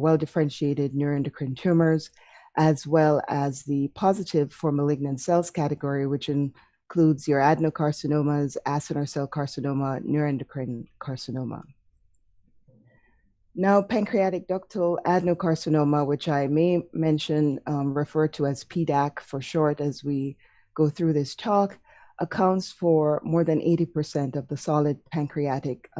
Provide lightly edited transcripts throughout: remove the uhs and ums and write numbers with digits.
well-differentiated neuroendocrine tumors, as well as the positive for malignant cells category, which includes your adenocarcinomas, acinar cell carcinoma, neuroendocrine carcinoma. Now, pancreatic ductal adenocarcinoma, which I may mention, refer to as PDAC for short as we go through this talk, accounts for more than 80% of the solid pancreatic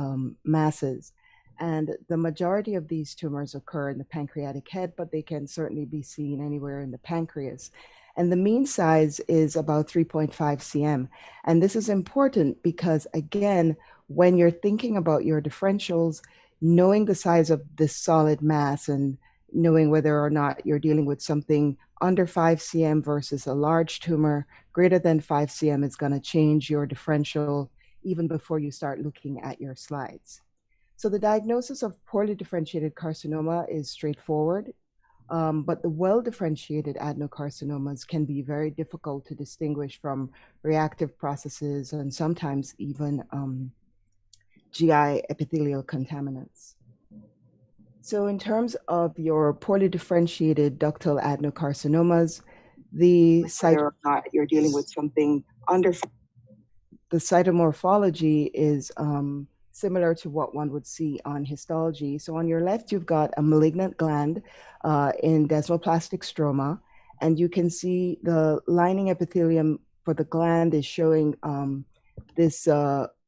masses. And the majority of these tumors occur in the pancreatic head, but they can certainly be seen anywhere in the pancreas. And the mean size is about 3.5 cm. And this is important because, again, when you're thinking about your differentials, knowing the size of this solid mass and knowing whether or not you're dealing with something under 5 cm versus a large tumor greater than 5 cm is going to change your differential even before you start looking at your slides. So the diagnosis of poorly differentiated carcinoma is straightforward, but the well-differentiated adenocarcinomas can be very difficult to distinguish from reactive processes and sometimes even GI epithelial contaminants. So in terms of your poorly differentiated ductal adenocarcinomas, the you're dealing with something under the cytomorphology is similar to what one would see on histology. So on your left, you've got a malignant gland in desmoplastic stroma, and you can see the lining epithelium for the gland is showing this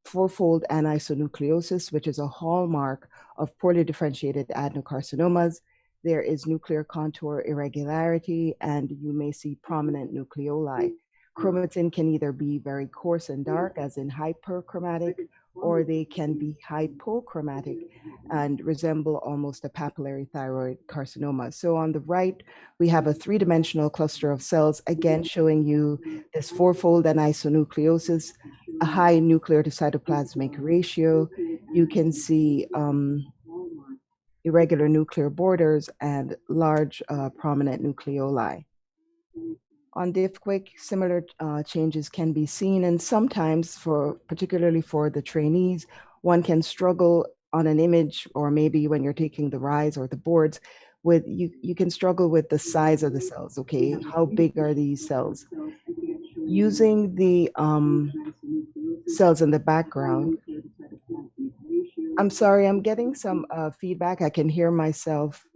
fourfold anisonucleosis, which is a hallmark of poorly differentiated adenocarcinomas. There is nuclear contour irregularity, and you may see prominent nucleoli. Chromatin can either be very coarse and dark, as in hyperchromatic, or they can be hypochromatic and resemble almost a papillary thyroid carcinoma. So on the right, we have a three-dimensional cluster of cells, again showing you this fourfold anisonucleosis, a high nuclear to cytoplasmic ratio. You can see irregular nuclear borders and large prominent nucleoli. On DiffQuick, similar changes can be seen, and sometimes, particularly for the trainees, one can struggle on an image, or maybe when you're taking the RISE or the boards, with you can struggle with the size of the cells. Okay, how big are these cells? Using the cells in the background. I'm sorry, I'm getting some feedback. I can hear myself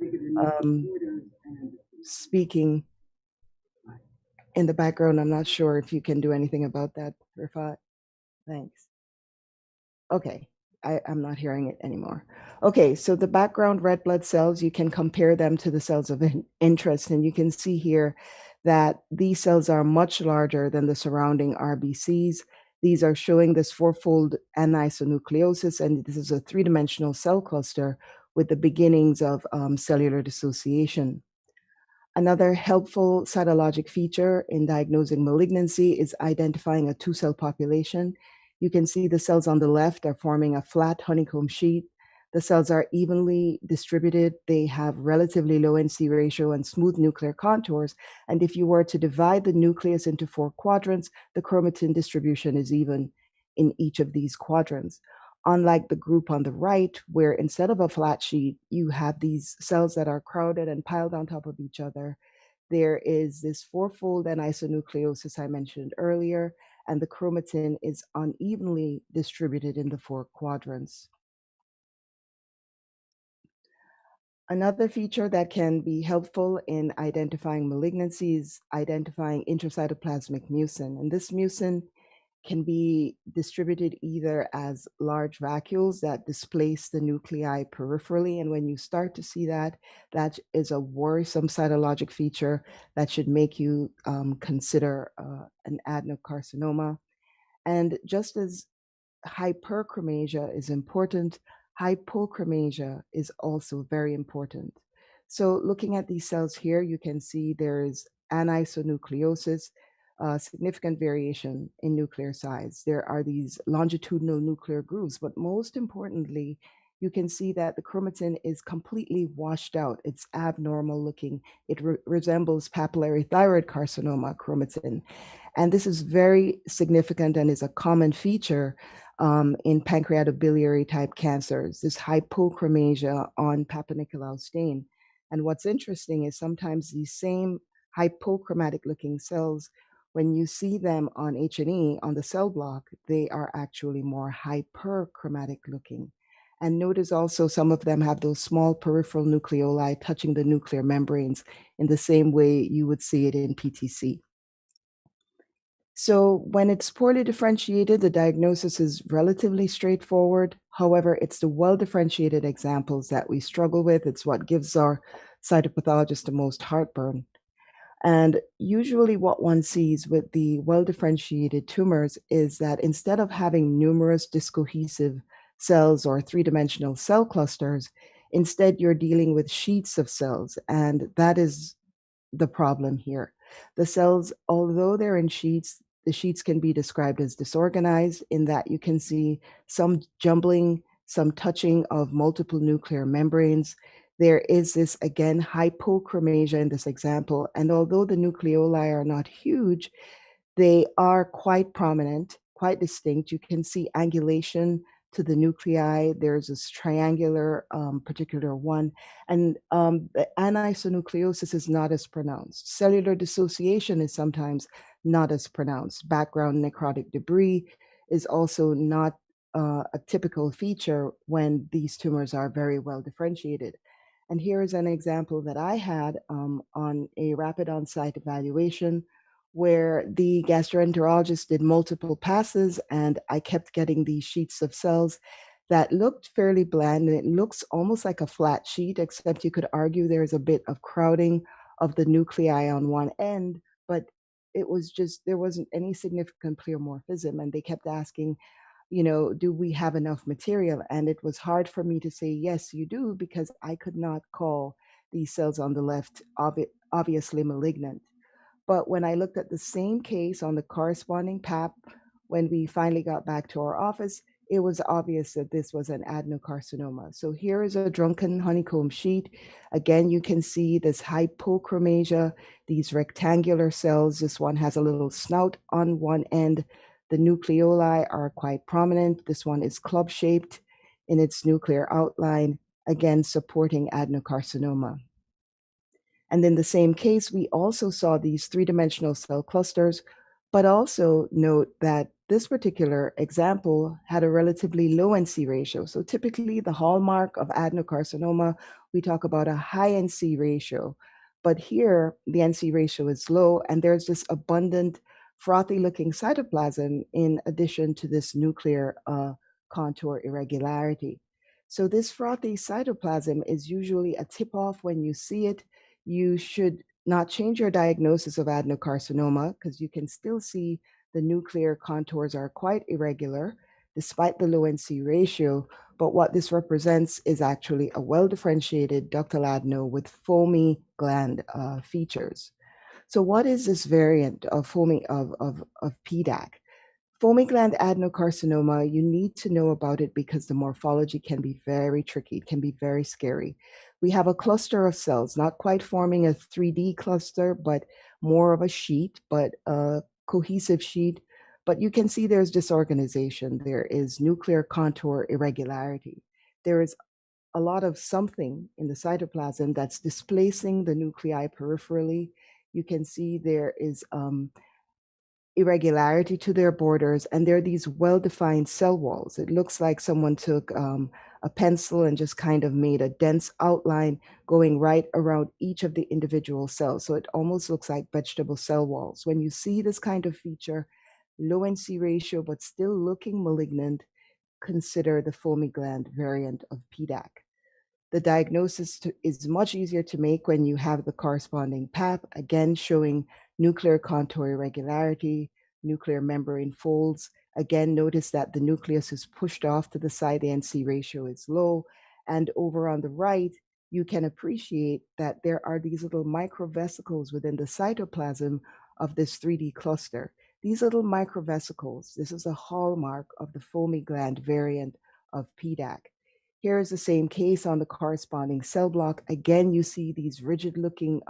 speaking in the background. I'm not sure if you can do anything about that, Rifat. Thanks. Okay, I'm not hearing it anymore. Okay, so the background red blood cells, you can compare them to the cells of interest, and you can see here that these cells are much larger than the surrounding RBCs. These are showing this fourfold anisonucleosis, and this is a three-dimensional cell cluster with the beginnings of cellular dissociation. Another helpful cytologic feature in diagnosing malignancy is identifying a two-cell population. You can see the cells on the left are forming a flat honeycomb sheet. The cells are evenly distributed. They have relatively low NC ratio and smooth nuclear contours. And if you were to divide the nucleus into 4 quadrants, the chromatin distribution is even in each of these quadrants. Unlike the group on the right, where instead of a flat sheet, you have these cells that are crowded and piled on top of each other, there is this fourfold anisonucleosis I mentioned earlier, and the chromatin is unevenly distributed in the 4 quadrants. Another feature that can be helpful in identifying malignancy is identifying intracytoplasmic mucin. And this mucin can be distributed either as large vacuoles that displace the nuclei peripherally. And when you start to see that, that is a worrisome cytologic feature that should make you consider an adenocarcinoma. And just as hyperchromasia is important, hypochromasia is also very important. So looking at these cells here, you can see there is anisonucleosis, significant variation in nuclear size. There are these longitudinal nuclear grooves, but most importantly, you can see that the chromatin is completely washed out. It's abnormal looking. It resembles papillary thyroid carcinoma chromatin. And this is very significant and is a common feature in pancreatobiliary type cancers, this hypochromasia on Papa-Nicolau stain. And what's interesting is sometimes these same hypochromatic looking cells, when you see them on H&E on the cell block, they are actually more hyperchromatic looking. And notice also some of them have those small peripheral nucleoli touching the nuclear membranes in the same way you would see it in PTC. So when it's poorly differentiated, the diagnosis is relatively straightforward. However, it's the well-differentiated examples that we struggle with. It's what gives our cytopathologists the most heartburn. And usually what one sees with the well-differentiated tumors is that instead of having numerous discohesive cells or three-dimensional cell clusters, instead you're dealing with sheets of cells. And that is the problem here. The cells, although they're in sheets, the sheets can be described as disorganized in that you can see some jumbling, some touching of multiple nuclear membranes. There is this, again, hypochromasia in this example. And although the nucleoli are not huge, they are quite prominent, quite distinct. You can see angulation to the nuclei. There's this triangular particular one. And the anisonucleosis is not as pronounced. Cellular dissociation is sometimes not as pronounced. Background necrotic debris is also not a typical feature when these tumors are very well differentiated. And here is an example that I had on a rapid on-site evaluation where the gastroenterologist did multiple passes and I kept getting these sheets of cells that looked fairly bland, and it looks almost like a flat sheet, except you could argue there's a bit of crowding of the nuclei on one end, but it was just, there wasn't any significant pleomorphism. And they kept asking, do we have enough material? And it was hard for me to say, yes, you do, because I could not call these cells on the left obviously malignant. But when I looked at the same case on the corresponding PAP, when we finally got back to our office, it was obvious that this was an adenocarcinoma. So here is a drunken honeycomb sheet. Again, you can see this hypochromasia, these rectangular cells. This one has a little snout on one end. The nucleoli are quite prominent. This one is club-shaped in its nuclear outline, again supporting adenocarcinoma. And in the same case, we also saw these three-dimensional cell clusters, but also note that this particular example had a relatively low NC ratio. So typically the hallmark of adenocarcinoma, we talk about a high NC ratio, but here the NC ratio is low and there's this abundant frothy looking cytoplasm in addition to this nuclear contour irregularity. So this frothy cytoplasm is usually a tip-off when you see it. You should not change your diagnosis of adenocarcinoma because you can still see the nuclear contours are quite irregular despite the low NC ratio. But what this represents is actually a well-differentiated ductal adeno with foamy gland features. So what is this variant of PDAC? Foamy gland adenocarcinoma, you need to know about it because the morphology can be very tricky. It can be very scary. We have a cluster of cells, not quite forming a 3D cluster, but more of a sheet, but a cohesive sheet. But you can see there's disorganization. There is nuclear contour irregularity. There is a lot of something in the cytoplasm that's displacing the nuclei peripherally. You can see there is irregularity to their borders, and there are these well-defined cell walls. It looks like someone took a pencil and just kind of made a dense outline going right around each of the individual cells. So it almost looks like vegetable cell walls. When you see this kind of feature, low NC ratio, but still looking malignant, consider the foamy gland variant of PDAC. The diagnosis is much easier to make when you have the corresponding PAP, again showing nuclear contour irregularity, nuclear membrane folds. Again, notice that the nucleus is pushed off to the side, the NC ratio is low. And over on the right, you can appreciate that there are these little microvesicles within the cytoplasm of this 3D cluster. These little microvesicles, this is a hallmark of the foamy gland variant of PDAC. Here is the same case on the corresponding cell block. Again, you see these rigid looking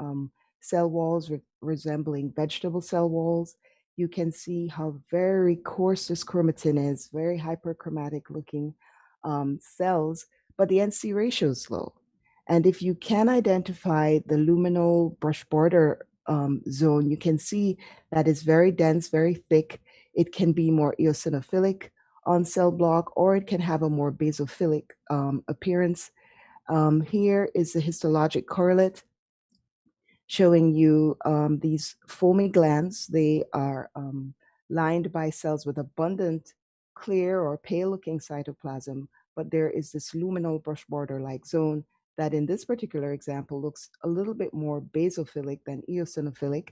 cell walls resembling vegetable cell walls. You can see how very coarse this chromatin is, very hyperchromatic looking cells, but the NC ratio is low. And if you can identify the luminal brush border zone, you can see that it's very dense, very thick. It can be more eosinophilic on cell block, or it can have a more basophilic appearance. Here is the histologic correlate showing you these foamy glands. They are lined by cells with abundant, clear or pale looking cytoplasm, but there is this luminal brush border like zone that in this particular example looks a little bit more basophilic than eosinophilic.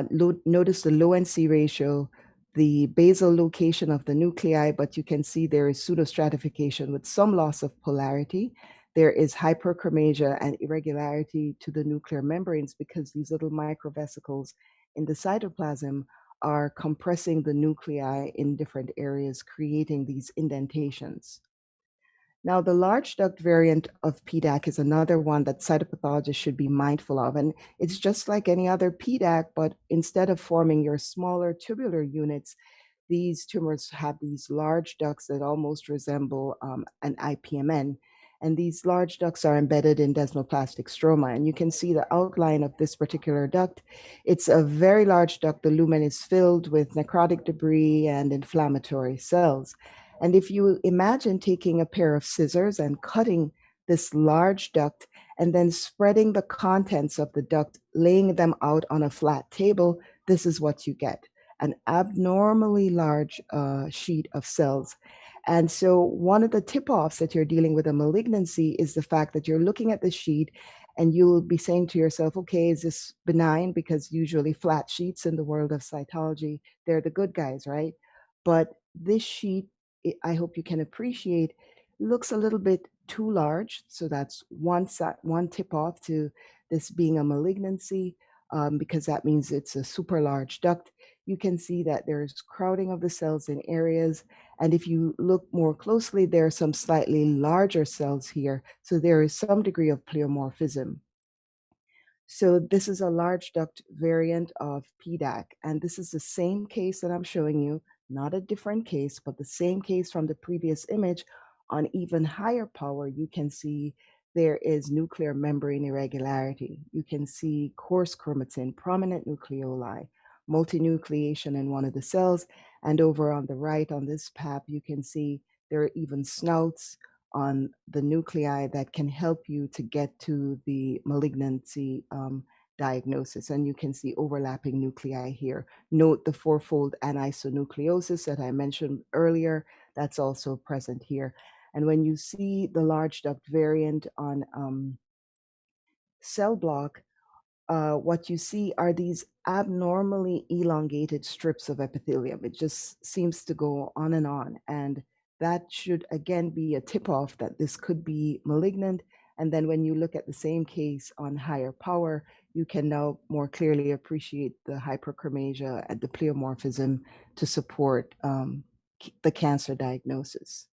Notice the low NC ratio, the basal location of the nuclei, but you can see there is pseudostratification with some loss of polarity. There is hyperchromasia and irregularity to the nuclear membranes because these little microvesicles in the cytoplasm are compressing the nuclei in different areas, creating these indentations. Now, the large duct variant of PDAC is another one that cytopathologists should be mindful of. And it's just like any other PDAC, but instead of forming your smaller tubular units, these tumors have these large ducts that almost resemble an IPMN. And these large ducts are embedded in desmoplastic stroma. And you can see the outline of this particular duct. It's a very large duct. The lumen is filled with necrotic debris and inflammatory cells. And if you imagine taking a pair of scissors and cutting this large duct and then spreading the contents of the duct, laying them out on a flat table, this is what you get, an abnormally large sheet of cells. And so one of the tip-offs that you're dealing with a malignancy is the fact that you're looking at the sheet and you'll be saying to yourself, okay, is this benign? Because usually flat sheets in the world of cytology, they're the good guys, right? But this sheet, I hope you can appreciate, looks a little bit too large. So that's one tip off to this being a malignancy, because that means it's a super large duct. You can see that there's crowding of the cells in areas. And if you look more closely, there are some slightly larger cells here. So there is some degree of pleomorphism. So this is a large duct variant of PDAC, and this is the same case that I'm showing you, not a different case, but the same case from the previous image. On even higher power, you can see there is nuclear membrane irregularity. You can see coarse chromatin, prominent nucleoli, multinucleation in one of the cells, and over on the right on this PAP, you can see there are even snouts on the nuclei that can help you to get to the malignancy diagnosis. And you can see overlapping nuclei here. Note the fourfold anisonucleosis that I mentioned earlier, that's also present here. And when you see the large duct variant on cell block, what you see are these abnormally elongated strips of epithelium. It just seems to go on. And that should, again, be a tip-off that this could be malignant. And then when you look at the same case on higher power, you can now more clearly appreciate the hyperchromasia and the pleomorphism to support the cancer diagnosis.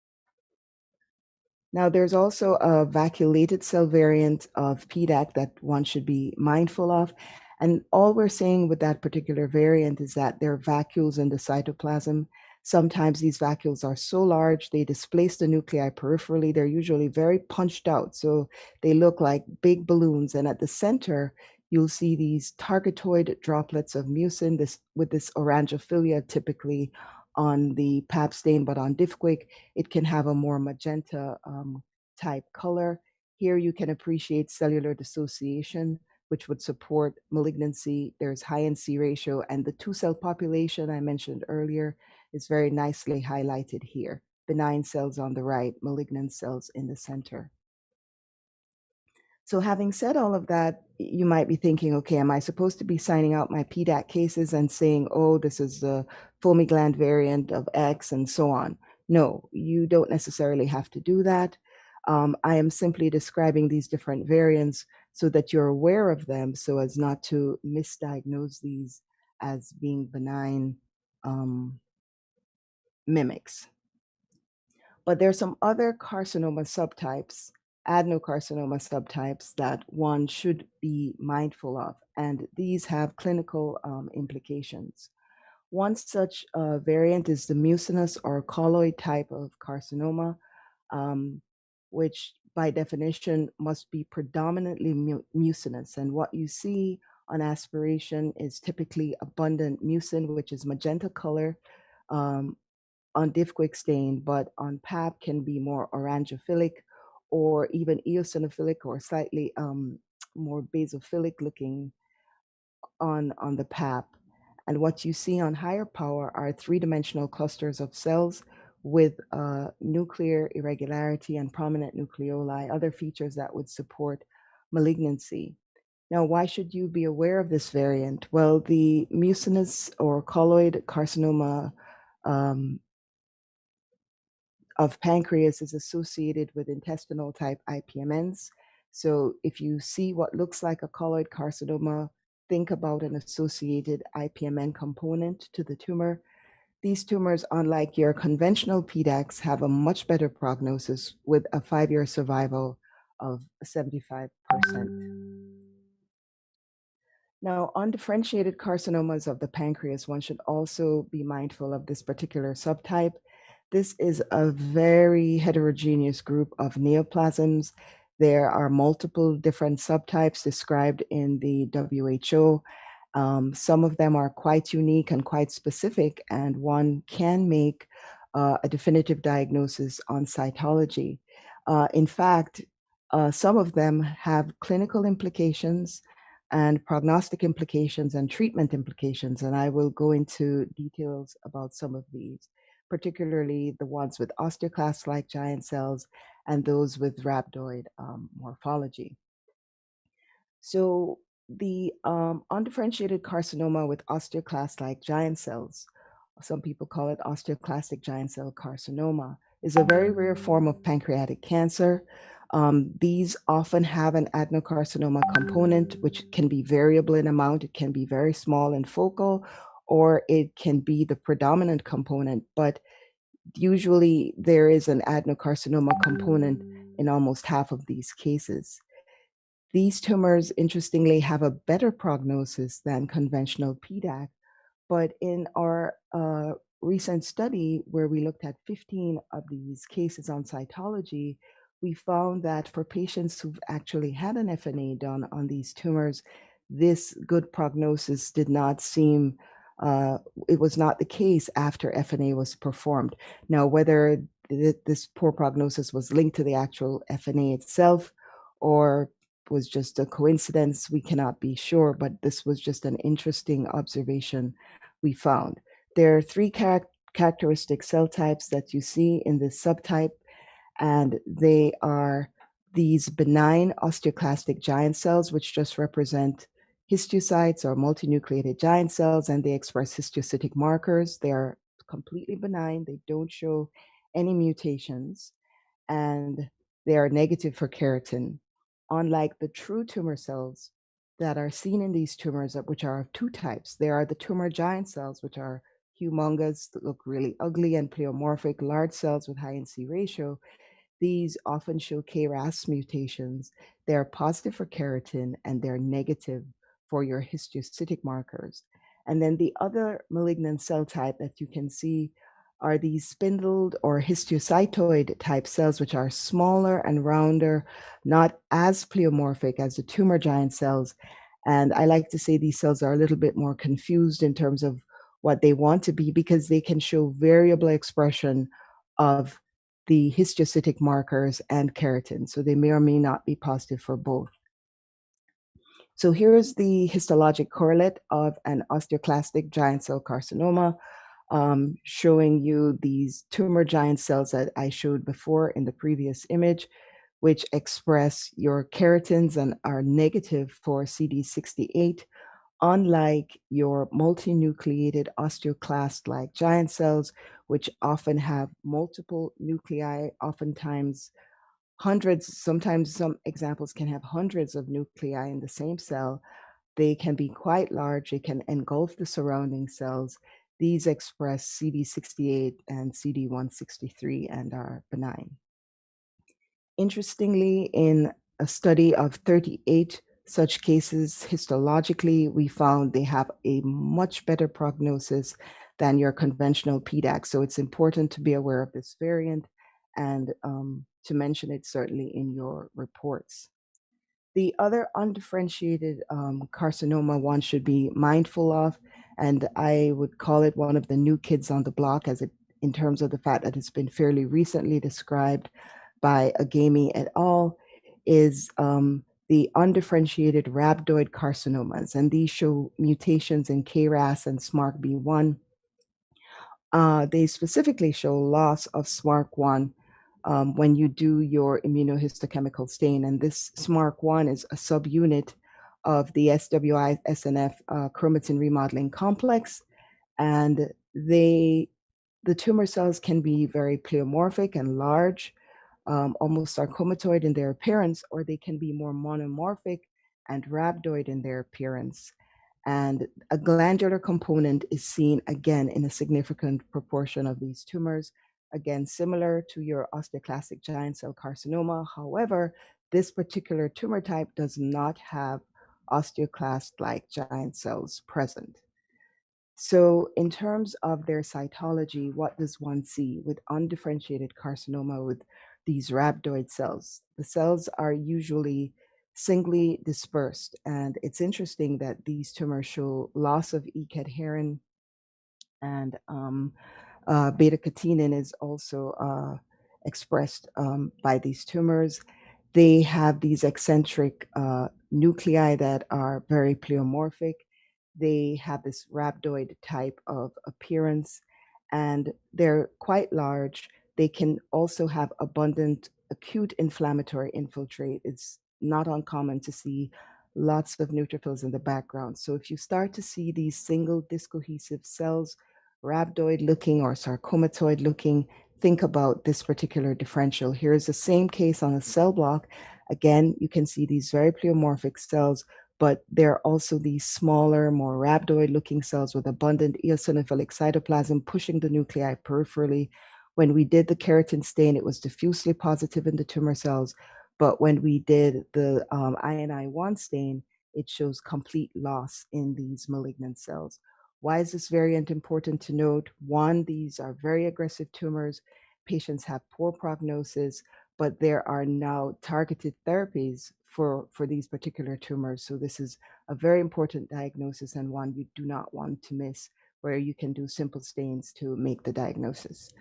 Now, there's also a vacuolated cell variant of PDAC that one should be mindful of. And all we're saying with that particular variant is that there are vacuoles in the cytoplasm. Sometimes these vacuoles are so large, they displace the nuclei peripherally. They're usually very punched out. So they look like big balloons. And at the center, you'll see these targetoid droplets of mucin with this orangophilia typically on the pap stain, but on DIFQIC, it can have a more magenta type color. Here you can appreciate cellular dissociation, which would support malignancy. There's high NC ratio, and the two-cell population I mentioned earlier is very nicely highlighted here. Benign cells on the right, malignant cells in the center. So having said all of that, you might be thinking, okay, am I supposed to be signing out my PDAC cases and saying, oh, this is the foamy gland variant of X and so on? No, you don't necessarily have to do that. I am simply describing these different variants so that you're aware of them so as not to misdiagnose these as being benign mimics. But there's some other carcinoma subtypes, adenocarcinoma subtypes, that one should be mindful of, and these have clinical implications. One such variant is the mucinous or colloid type of carcinoma, which by definition, must be predominantly mucinous. And what you see on aspiration is typically abundant mucin, which is magenta color, on diff-quick stain, but on PAP can be more orangophilic or even eosinophilic or slightly more basophilic looking on the PAP. And what you see on higher power are three-dimensional clusters of cells with nuclear irregularity and prominent nucleoli, other features that would support malignancy. Now, why should you be aware of this variant? Well, the mucinous or colloid carcinoma of pancreas is associated with intestinal type IPMNs. So if you see what looks like a colloid carcinoma, think about an associated IPMN component to the tumor. These tumors, unlike your conventional PDACs, have a much better prognosis with a 5-year survival of 75%. Now, undifferentiated carcinomas of the pancreas, one should also be mindful of this particular subtype. This is a very heterogeneous group of neoplasms. There are multiple different subtypes described in the WHO. Some of them are quite unique and quite specific, and one can make a definitive diagnosis on cytology. In fact, some of them have clinical implications and prognostic implications and treatment implications, and I will go into details about some of these, particularly the ones with osteoclast-like giant cells and those with rhabdoid morphology. So the undifferentiated carcinoma with osteoclast-like giant cells, some people call it osteoclastic giant cell carcinoma, is a very rare form of pancreatic cancer. These often have an adenocarcinoma component, which can be variable in amount. It can be very small and focal, or it can be the predominant component, but usually there is an adenocarcinoma component in almost half of these cases. These tumors, interestingly, have a better prognosis than conventional PDAC, but in our recent study where we looked at 15 of these cases on cytology, we found that for patients who've actually had an FNA done on these tumors, this good prognosis did not seem, it was not the case after FNA was performed. Now, whether this poor prognosis was linked to the actual FNA itself or was just a coincidence, we cannot be sure, but this was just an interesting observation we found. There are three characteristic cell types that you see in this subtype, and they are these benign osteoclastic giant cells, which just represent histiocytes or multinucleated giant cells, and they express histiocytic markers. They are completely benign. They don't show any mutations, and they are negative for keratin. Unlike the true tumor cells that are seen in these tumors, which are of two types, there are the tumor giant cells, which are humongous, that look really ugly and pleomorphic, large cells with high NC ratio. These often show KRAS mutations. They're positive for keratin and they're negative for your histiocytic markers. And then the other malignant cell type that you can see are these spindled or histiocytoid type cells, which are smaller and rounder, not as pleomorphic as the tumor giant cells. And I like to say these cells are a little bit more confused in terms of what they want to be because they can show variable expression of the histiocytic markers and keratin. So they may or may not be positive for both. So here's the histologic correlate of an osteoclastic giant cell carcinoma, showing you these tumor giant cells that I showed before in the previous image, which express your keratins and are negative for CD68, unlike your multinucleated osteoclast-like giant cells, which often have multiple nuclei, oftentimes hundreds, sometimes some examples can have hundreds of nuclei in the same cell. They can be quite large, they can engulf the surrounding cells. These express CD68 and CD163 and are benign. Interestingly, in a study of 38 such cases, histologically, we found they have a much better prognosis than your conventional PDAC. So it's important to be aware of this variant and to mention it certainly in your reports. The other undifferentiated carcinoma one should be mindful of, and I would call it one of the new kids on the block in terms of the fact that it's been fairly recently described by Agami et al., is the undifferentiated rhabdoid carcinomas, and these show mutations in KRAS and SMARCB1. They specifically show loss of SMARC1 when you do your immunohistochemical stain. And this SMARC1 is a subunit of the SWI-SNF chromatin remodeling complex. And the tumor cells can be very pleomorphic and large, almost sarcomatoid in their appearance, or they can be more monomorphic and rhabdoid in their appearance. And a glandular component is seen again in a significant proportion of these tumors, again, similar to your osteoclastic giant cell carcinoma. However, this particular tumor type does not have osteoclast-like giant cells present. So in terms of their cytology, what does one see with undifferentiated carcinoma with these rhabdoid cells? The cells are usually singly dispersed, and it's interesting that these tumors show loss of E-cadherin, and beta-catenin is also expressed by these tumors. They have these eccentric nuclei that are very pleomorphic. They have this rhabdoid type of appearance, and they're quite large. They can also have abundant acute inflammatory infiltrate. It's not uncommon to see lots of neutrophils in the background. So if you start to see these single discohesive cells, rhabdoid looking or sarcomatoid looking, think about this particular differential. Here's the same case on a cell block. Again, you can see these very pleomorphic cells, but there are also these smaller, more rhabdoid looking cells with abundant eosinophilic cytoplasm pushing the nuclei peripherally. When we did the keratin stain, it was diffusely positive in the tumor cells, but when we did the INI1 stain, it shows complete loss in these malignant cells. Why is this variant important to note? One, these are very aggressive tumors. Patients have poor prognosis, but there are now targeted therapies for these particular tumors. So this is a very important diagnosis and one you do not want to miss, where you can do simple stains to make the diagnosis.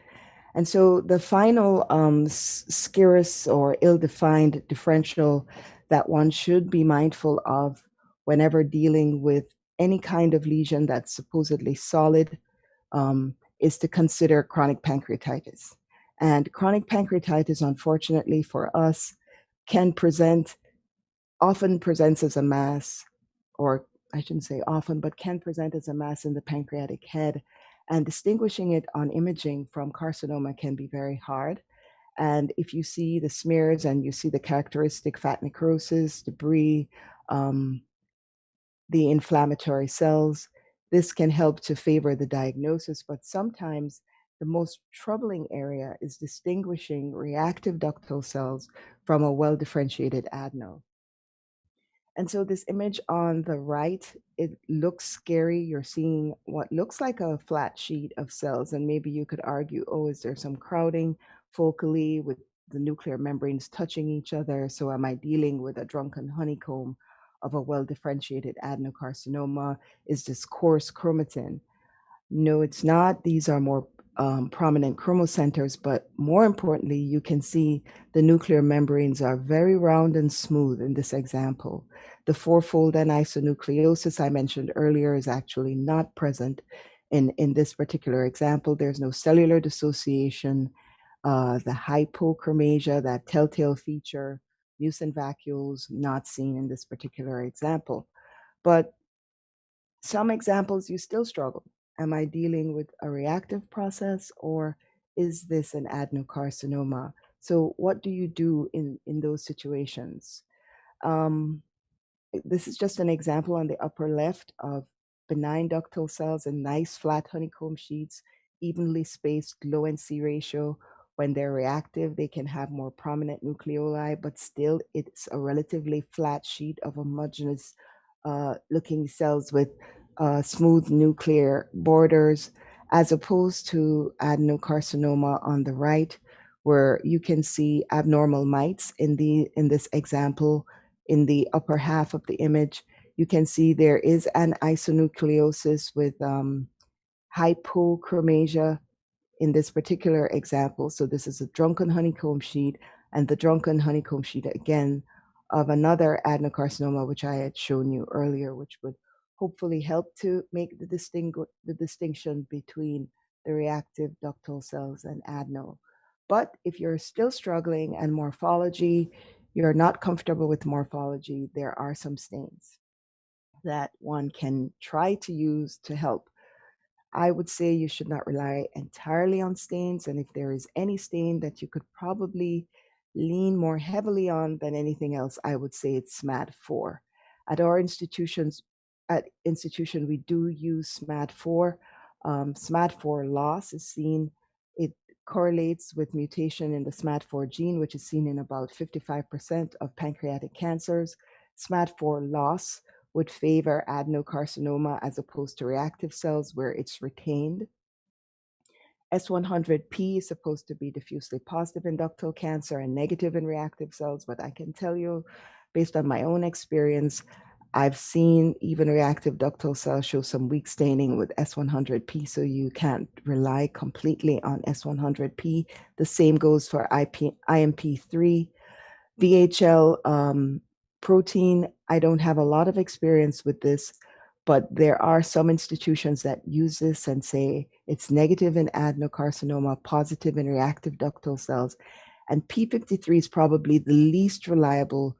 And so the final scarce or ill-defined differential that one should be mindful of whenever dealing with any kind of lesion that's supposedly solid is to consider chronic pancreatitis. And chronic pancreatitis, unfortunately for us, often presents as a mass, or I shouldn't say often, but can present as a mass in the pancreatic head. And distinguishing it on imaging from carcinoma can be very hard. And if you see the smears and you see the characteristic fat necrosis, debris, the inflammatory cells, this can help to favor the diagnosis. But sometimes the most troubling area is distinguishing reactive ductal cells from a well-differentiated adeno. And so this image on the right, it looks scary. You're seeing what looks like a flat sheet of cells. And maybe you could argue, oh, is there some crowding focally with the nuclear membranes touching each other? So am I dealing with a drunken honeycomb of a well-differentiated adenocarcinoma? Is this coarse chromatin? No, it's not. These are more prominent chromocenters, but more importantly, you can see the nuclear membranes are very round and smooth in this example. The fourfold anisonucleosis I mentioned earlier is actually not present in this particular example. There's no cellular dissociation. The hypochromasia, that telltale feature, mucin vacuoles, not seen in this particular example. But some examples you still struggle. Am I dealing with a reactive process, or is this an adenocarcinoma? So what do you do in those situations? This is just an example on the upper left of benign ductal cells and nice flat honeycomb sheets, evenly spaced, low NC ratio. When they're reactive, they can have more prominent nucleoli, but still it's a relatively flat sheet of homogeneous looking cells with smooth nuclear borders, as opposed to adenocarcinoma on the right, where you can see abnormal mites in this example. In the upper half of the image, you can see there is an isonucleosis with hypochromasia in this particular example. So this is a drunken honeycomb sheet, and the drunken honeycomb sheet again of another adenocarcinoma, which I had shown you earlier, which would hopefully help to make the distinction between the reactive ductal cells and adeno. But if you're still struggling and morphology, you're not comfortable with morphology, there are some stains that one can try to use to help. I would say you should not rely entirely on stains. And if there is any stain that you could probably lean more heavily on than anything else, I would say it's SMAD4. At our institution, we do use SMAD4. SMAD4 loss is seen. It correlates with mutation in the SMAD4 gene, which is seen in about 55% of pancreatic cancers. SMAD4 loss would favor adenocarcinoma as opposed to reactive cells where it's retained. S100P is supposed to be diffusely positive in ductal cancer and negative in reactive cells, but I can tell you, based on my own experience, I've seen even reactive ductal cells show some weak staining with S100P, so you can't rely completely on S100P. The same goes for IMP3. VHL protein, I don't have a lot of experience with this, but there are some institutions that use this and say it's negative in adenocarcinoma, positive in reactive ductal cells. And P53 is probably the least reliable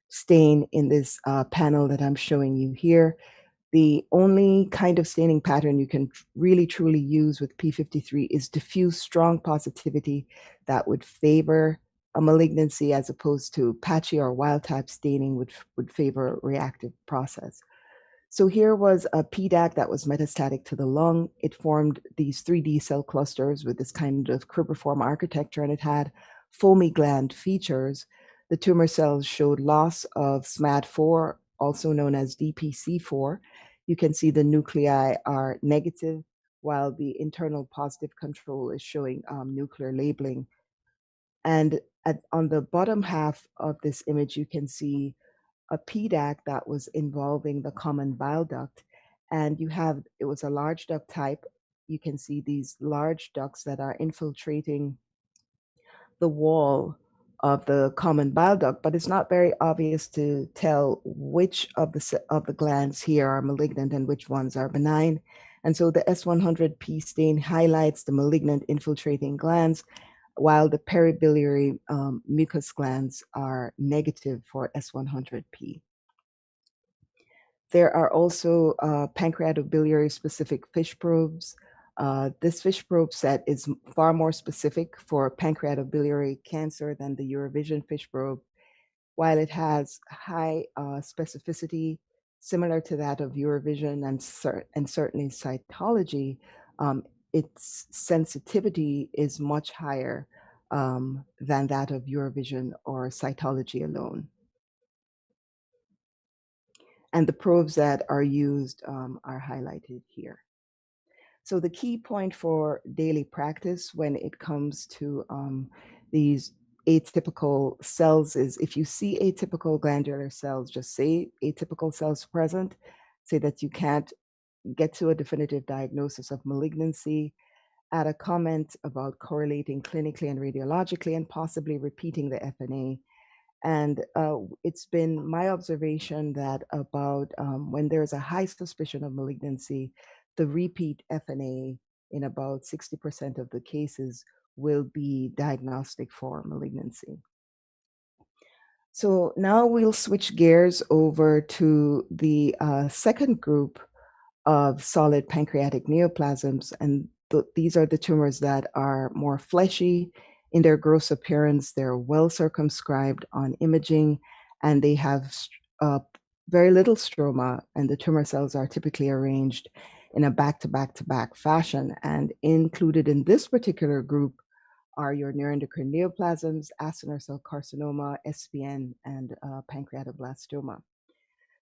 stain in this panel that I'm showing you here. The only kind of staining pattern you can really truly use with P53 is diffuse strong positivity that would favor a malignancy as opposed to patchy or wild type staining, which would favor a reactive process. So here was a PDAC that was metastatic to the lung. It formed these 3D cell clusters with this kind of cribriform architecture, and it had foamy gland features. The tumor cells showed loss of SMAD4, also known as DPC4. You can see the nuclei are negative, while the internal positive control is showing nuclear labeling. And on the bottom half of this image, you can see a PDAC that was involving the common bile duct. And it was a large duct type. You can see these large ducts that are infiltrating the wall of the common bile duct, but it's not very obvious to tell which of the glands here are malignant and which ones are benign. And so the S100P stain highlights the malignant infiltrating glands, while the peribiliary mucus glands are negative for S100P. There are also pancreatobiliary specific FISH probes. This FISH probe set is far more specific for pancreatobiliary cancer than the Eurovision FISH probe. While it has high specificity, similar to that of Eurovision and certainly cytology, its sensitivity is much higher than that of Eurovision or cytology alone. And the probes that are used are highlighted here. So the key point for daily practice when it comes to these atypical cells is if you see atypical glandular cells, just say atypical cells present, say that you can't get to a definitive diagnosis of malignancy, add a comment about correlating clinically and radiologically and possibly repeating the FNA. And it's been my observation that about when there's a high suspicion of malignancy, the repeat FNA in about 60% of the cases will be diagnostic for malignancy. So now we'll switch gears over to the second group of solid pancreatic neoplasms. And these are the tumors that are more fleshy in their gross appearance. They're well circumscribed on imaging, and they have very little stroma, and the tumor cells are typically arranged in a back-to-back-to-back fashion. And included in this particular group are your neuroendocrine neoplasms, acinar cell carcinoma, SPN, and pancreatoblastoma.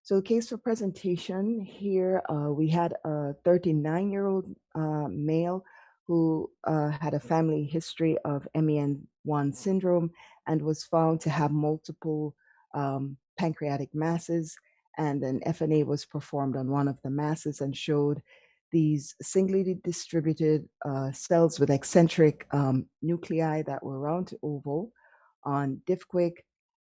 So case for presentation here, we had a 39-year-old male who had a family history of MEN 1 syndrome and was found to have multiple pancreatic masses. And an FNA was performed on one of the masses and showed these singly distributed cells with eccentric nuclei that were round to oval on DiffQuick,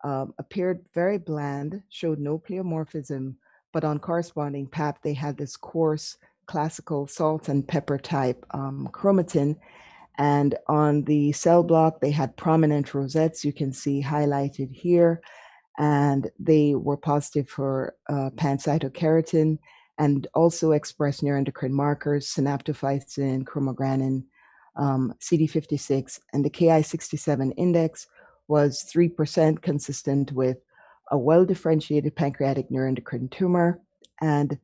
appeared very bland, showed no pleomorphism, but on corresponding PAP, they had this coarse classical salt and pepper type chromatin. And on the cell block, they had prominent rosettes, you can see highlighted here, and they were positive for pancytokeratin and also expressed neuroendocrine markers, synaptophysin, chromogranin, CD56, and the Ki67 index was 3%, consistent with a well-differentiated pancreatic neuroendocrine tumor, and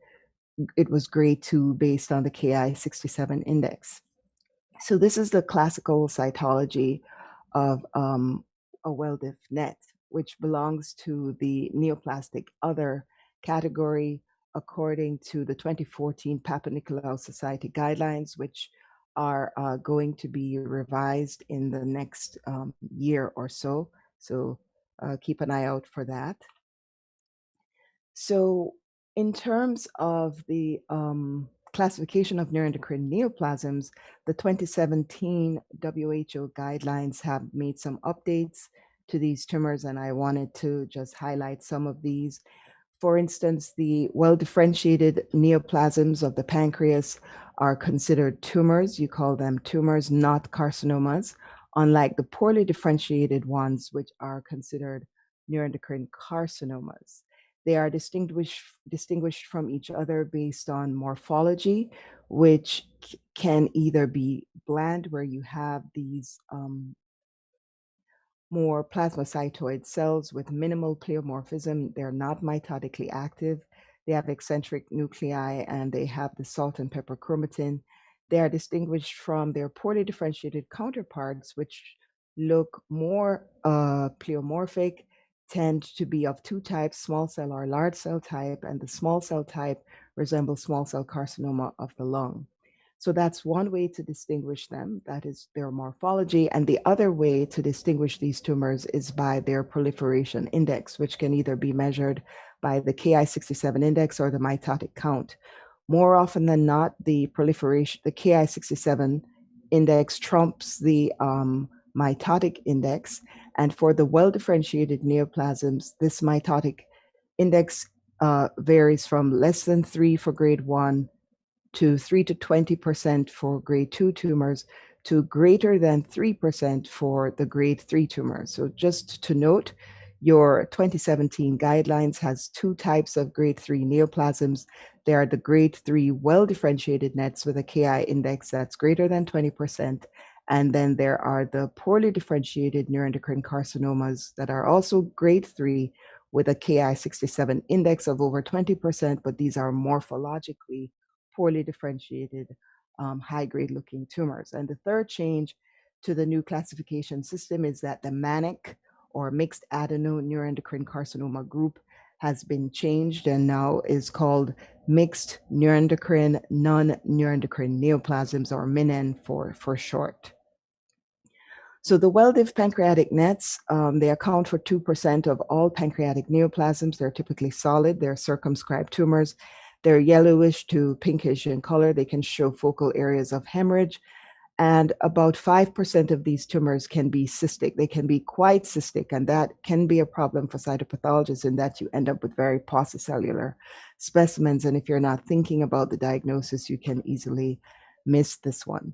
it was grade 2 based on the Ki67 index. So this is the classical cytology of a well-diff net, which belongs to the neoplastic other category according to the 2014 Papa-Nicolau Society guidelines, which are going to be revised in the next year or so. So keep an eye out for that. So in terms of the classification of neuroendocrine neoplasms, the 2017 WHO guidelines have made some updates to these tumors, and I wanted to just highlight some of these. For instance, the well-differentiated neoplasms of the pancreas are considered tumors. You call them tumors, not carcinomas, unlike the poorly differentiated ones, which are considered neuroendocrine carcinomas. They are distinguished from each other based on morphology, which can either be bland, where you have these more plasmacytoid cells with minimal pleomorphism. They're not mitotically active. They have eccentric nuclei and they have the salt and pepper chromatin. They are distinguished from their poorly differentiated counterparts, which look more pleomorphic, tend to be of 2 types, small cell or large cell type, and the small cell type resembles small cell carcinoma of the lung. So that's one way to distinguish them, that is their morphology. And the other way to distinguish these tumors is by their proliferation index, which can either be measured by the Ki67 index or the mitotic count. More often than not, the Ki67 index trumps the mitotic index. And for the well-differentiated neoplasms, this mitotic index varies from less than 3 for grade 1 to 3 to 20% for grade 2 tumors to greater than 3% for the grade 3 tumors. So just to note, your 2017 guidelines has 2 types of grade 3 neoplasms. There are the grade 3 well-differentiated nets with a Ki index that's greater than 20%. And then there are the poorly differentiated neuroendocrine carcinomas that are also grade 3 with a Ki67 index of over 20%, but these are morphologically poorly differentiated, high-grade looking tumors. And the third change to the new classification system is that the manic or mixed adeno-neuroendocrine carcinoma group has been changed and now is called mixed neuroendocrine non-neuroendocrine neoplasms, or MNN for short. So the well-diff pancreatic nets, they account for 2% of all pancreatic neoplasms. They're typically solid, they're circumscribed tumors. They're yellowish to pinkish in color. They can show focal areas of hemorrhage. And about 5% of these tumors can be cystic. They can be quite cystic, and that can be a problem for cytopathologists in that you end up with very paucicellular specimens. And if you're not thinking about the diagnosis, you can easily miss this one.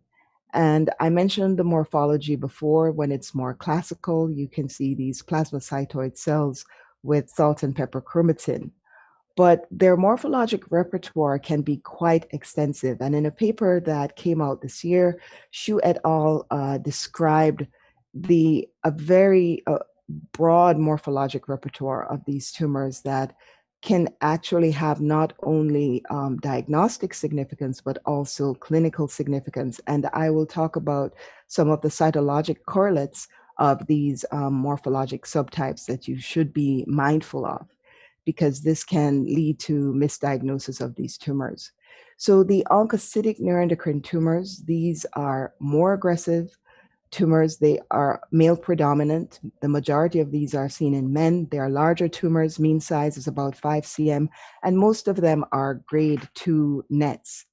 And I mentioned the morphology before. When it's more classical, you can see these plasmacytoid cells with salt and pepper chromatin. But their morphologic repertoire can be quite extensive. And in a paper that came out this year, Xu et al. Described a very broad morphologic repertoire of these tumors that can actually have not only diagnostic significance, but also clinical significance. And I will talk about some of the cytologic correlates of these morphologic subtypes that you should be mindful of, because this can lead to misdiagnosis of these tumors. So the oncocytic neuroendocrine tumors, these are more aggressive. tumors. They are male predominant. The majority of these are seen in men. They are larger tumors. Mean size is about 5 cm, and most of them are grade 2 nets.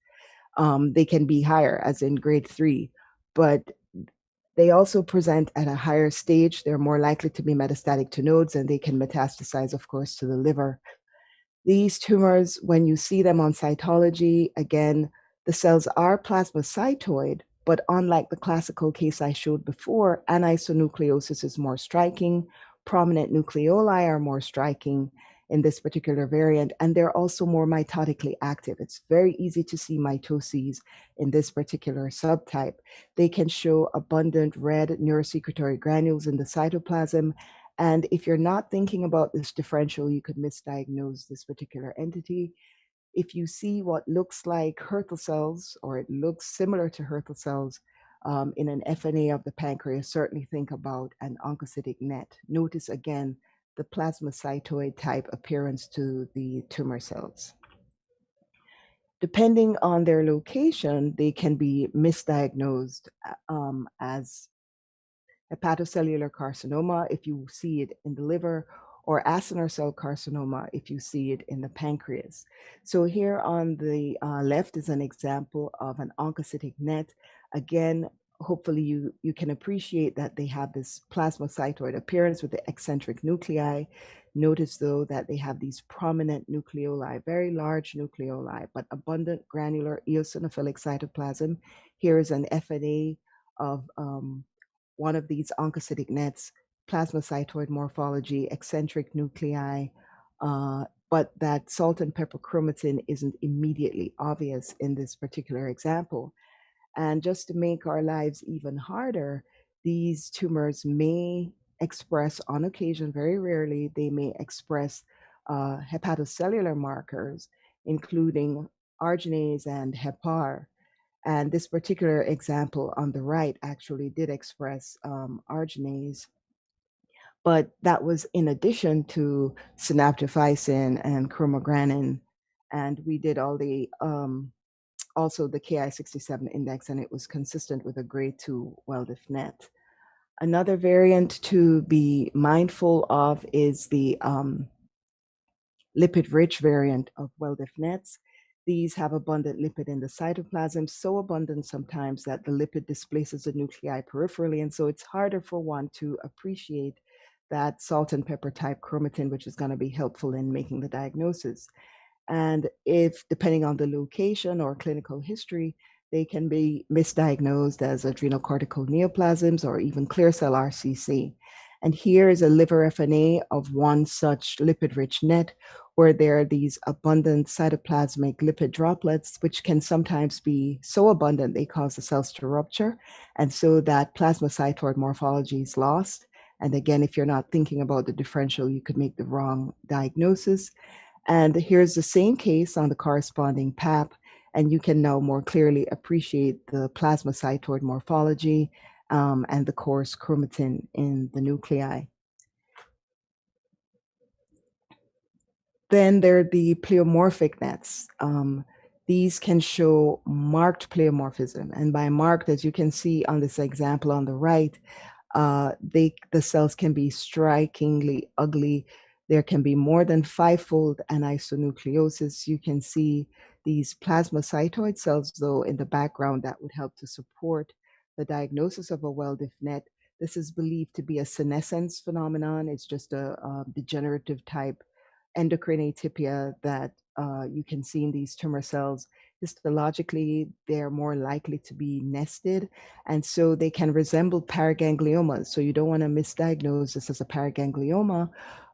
They can be higher, as in grade 3, but they also present at a higher stage. They're more likely to be metastatic to nodes, and they can metastasize, of course, to the liver. These tumors, when you see them on cytology, again, the cells are plasmacytoid, but unlike the classical case I showed before, anisonucleosis is more striking. Prominent nucleoli are more striking in this particular variant, and they're also more mitotically active. It's very easy to see mitoses in this particular subtype. They can show abundant red neurosecretory granules in the cytoplasm, and if you're not thinking about this differential, you could misdiagnose this particular entity. If you see what looks like Hürthle cells, or it looks similar to Hürthle cells in an FNA of the pancreas, certainly think about an oncocytic net. Notice again the plasmacytoid type appearance to the tumor cells. Depending on their location, they can be misdiagnosed as hepatocellular carcinoma if you see it in the liver, or acinar cell carcinoma if you see it in the pancreas. So here on the left is an example of an oncocytic net. Again, hopefully you can appreciate that they have this plasmacytoid appearance with the eccentric nuclei. Notice though that they have these prominent nucleoli, very large nucleoli, but abundant granular eosinophilic cytoplasm. Here is an FNA of one of these oncocytic nets, plasmacytoid morphology, eccentric nuclei, but that salt and pepper chromatin isn't immediately obvious in this particular example. And just to make our lives even harder, these tumors may express, on occasion, very rarely, they may express hepatocellular markers, including arginase and hepar. And this particular example on the right actually did express arginase, but that was in addition to synaptophysin and chromogranin. And we did all the also the Ki67 index, and it was consistent with a grade 2 well-diff net. Another variant to be mindful of is the lipid-rich variant of well-diff nets. These have abundant lipid in the cytoplasm, so abundant sometimes that the lipid displaces the nuclei peripherally, and so it's harder for one to appreciate that salt and pepper type chromatin, which is going to be helpful in making the diagnosis. And if, depending on the location or clinical history, they can be misdiagnosed as adrenocortical neoplasms or even clear cell RCC. And here is a liver FNA of one such lipid-rich net, where there are these abundant cytoplasmic lipid droplets, which can sometimes be so abundant they cause the cells to rupture. And so that plasmacytoid morphology is lost. And again, if you're not thinking about the differential, you could make the wrong diagnosis. And here's the same case on the corresponding PAP, and you can now more clearly appreciate the plasmacytoid morphology and the coarse chromatin in the nuclei. Then there are the pleomorphic nets. These can show marked pleomorphism, and by marked, as you can see on this example on the right, the cells can be strikingly ugly. There can be more than 5-fold anisonucleosis. You can see these plasmacytoid cells, though, in the background that would help to support the diagnosis of a well-diff net. This is believed to be a senescence phenomenon. It's just a degenerative type endocrine atypia that you can see in these tumor cells. Histologically, they're more likely to be nested, and so they can resemble paragangliomas. So you don't want to misdiagnose this as a paraganglioma,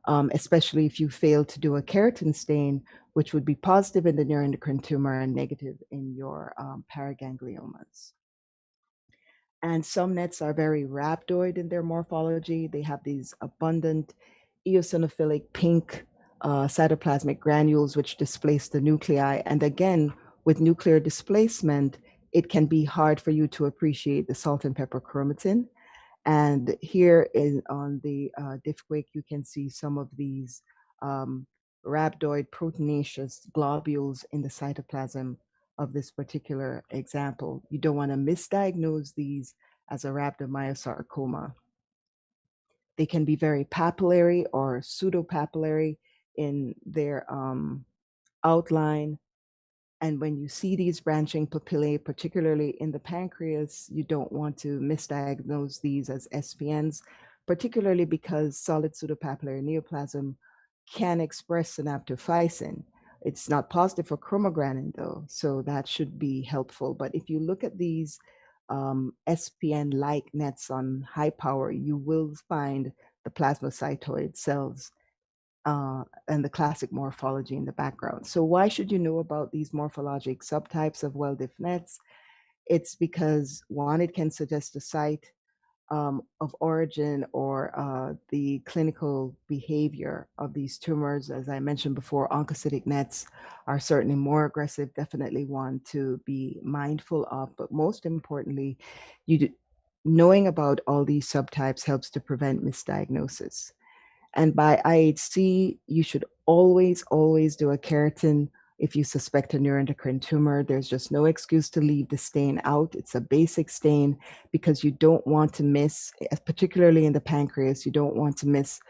especially if you fail to do a keratin stain, which would be positive in the neuroendocrine tumor and negative in your paragangliomas. And some nets are very rhabdoid in their morphology. They have these abundant eosinophilic pink cytoplasmic granules which displace the nuclei. And again, with nuclear displacement, it can be hard for you to appreciate the salt and pepper chromatin. And here on the DIFQIC, you can see some of these rhabdoid proteinaceous globules in the cytoplasm of this particular example. You don't want to misdiagnose these as a rhabdomyosarcoma. They can be very papillary or pseudopapillary in their outline. And when you see these branching papillae, particularly in the pancreas, you don't want to misdiagnose these as SPNs, particularly because solid pseudopapillary neoplasm can express synaptophysin. It's not positive for chromogranin though, so that should be helpful. But if you look at these SPN-like nets on high power, you will find the plasmacytoid cells and the classic morphology in the background. So why should you know about these morphologic subtypes of well-diff nets? It's because one, it can suggest a site of origin or the clinical behavior of these tumors. As I mentioned before, oncocytic nets are certainly more aggressive, definitely one to be mindful of, but most importantly, knowing about all these subtypes helps to prevent misdiagnosis. And by IHC, you should always, always do a keratin if you suspect a neuroendocrine tumor. There's just no excuse to leave the stain out. It's a basic stain because you don't want to miss, particularly in the pancreas, you don't want to miss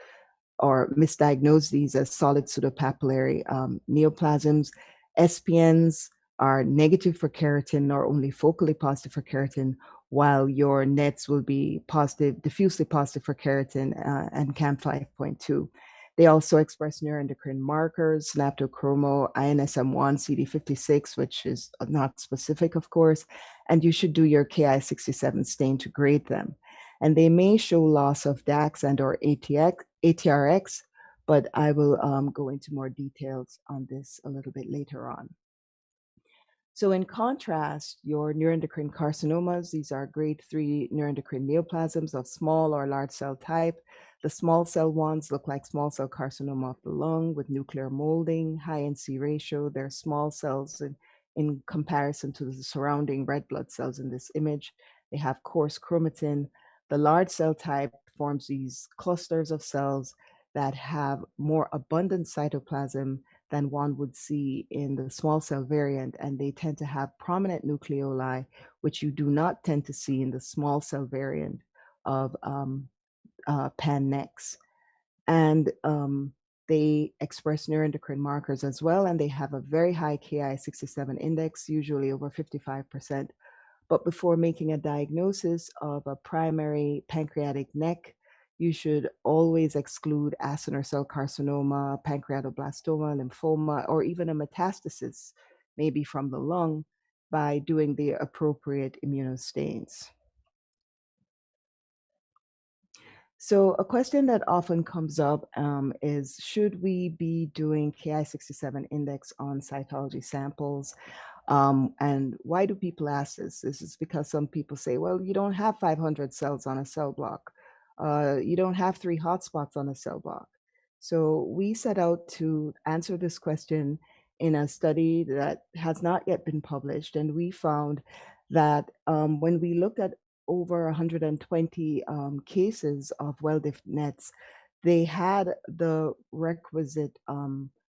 or misdiagnose these as solid pseudopapillary neoplasms. SPNs are negative for keratin or only focally positive for keratin, while your nets will be positive, diffusely positive for keratin and CAM 5.2. They also express neuroendocrine markers, synaptochromo, INSM1, CD56, which is not specific, of course, and you should do your Ki67 stain to grade them. And they may show loss of DAX and or ATRX, but I will go into more details on this a little bit later on. So in contrast, your neuroendocrine carcinomas, these are grade 3 neuroendocrine neoplasms of small or large cell type. The small cell ones look like small cell carcinoma of the lung with nuclear molding, high NC ratio. They're small cells in comparison to the surrounding red blood cells in this image. They have coarse chromatin. The large cell type forms these clusters of cells that have more abundant cytoplasm than one would see in the small cell variant, and they tend to have prominent nucleoli, which you do not tend to see in the small cell variant of pan-NEX. And they express neuroendocrine markers as well, and they have a very high Ki67 index, usually over 55%. But before making a diagnosis of a primary pancreatic NEC, you should always exclude acinar cell carcinoma, pancreatoblastoma, lymphoma, or even a metastasis, maybe from the lung, by doing the appropriate immunostains. So a question that often comes up is, should we be doing Ki67 index on cytology samples? And why do people ask this? This is because some people say, well, you don't have 500 cells on a cell block. You don't have 3 hotspots on a cell block. So we set out to answer this question in a study that has not yet been published. And we found that when we looked at over 120 cases of well-diff nets, they had the requisite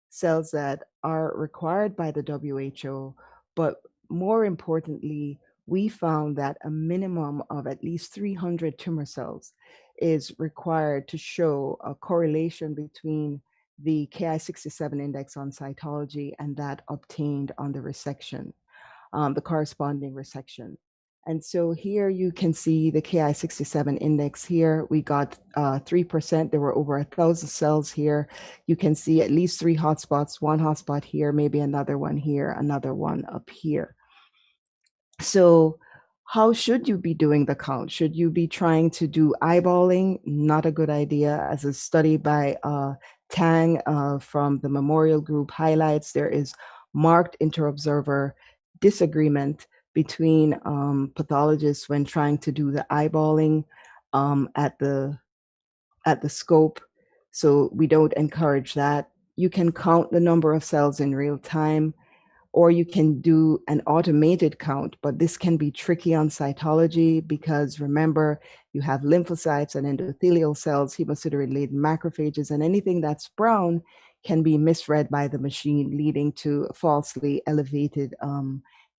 cells that are required by the WHO, but more importantly, we found that a minimum of at least 300 tumor cells is required to show a correlation between the Ki67 index on cytology and that obtained on the resection, the corresponding resection. And so here you can see the Ki67 index here. We got 3%. There were over 1,000 cells here. You can see at least 3 hotspots, 1 hotspot here, maybe another one here, another one up here. So how should you be doing the count? Should you be trying to do eyeballing? Not a good idea. As a study by Tang from the Memorial Group highlights, there is marked inter-observer disagreement between pathologists when trying to do the eyeballing at the scope. So we don't encourage that. You can count the number of cells in real time, or you can do an automated count, but this can be tricky on cytology because remember, you have lymphocytes and endothelial cells, hemosiderin-laden macrophages, and anything that's brown can be misread by the machine, leading to a falsely elevated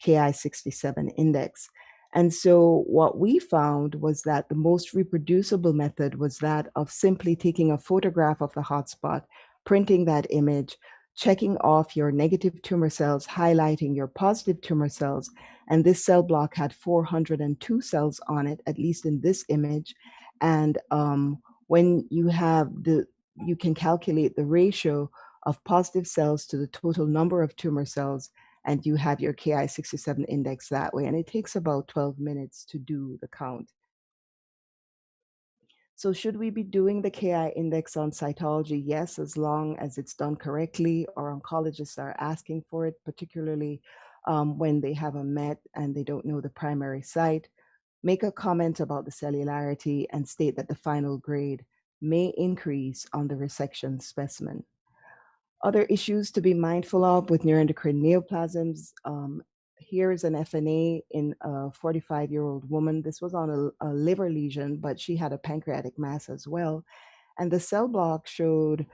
Ki67 index. And so what we found was that the most reproducible method was that of simply taking a photograph of the hotspot, printing that image, checking off your negative tumor cells, highlighting your positive tumor cells. And this cell block had 402 cells on it, at least in this image. And when you have you can calculate the ratio of positive cells to the total number of tumor cells, and you have your Ki-67 index that way. And it takes about 12 minutes to do the count. So should we be doing the Ki index on cytology? Yes, as long as it's done correctly, or oncologists are asking for it, particularly when they have a MET and they don't know the primary site. Make a comment about the cellularity and state that the final grade may increase on the resection specimen. Other issues to be mindful of with neuroendocrine neoplasms. Here is an FNA in a 45-year-old woman. This was on a liver lesion, but she had a pancreatic mass as well. And the cell block showed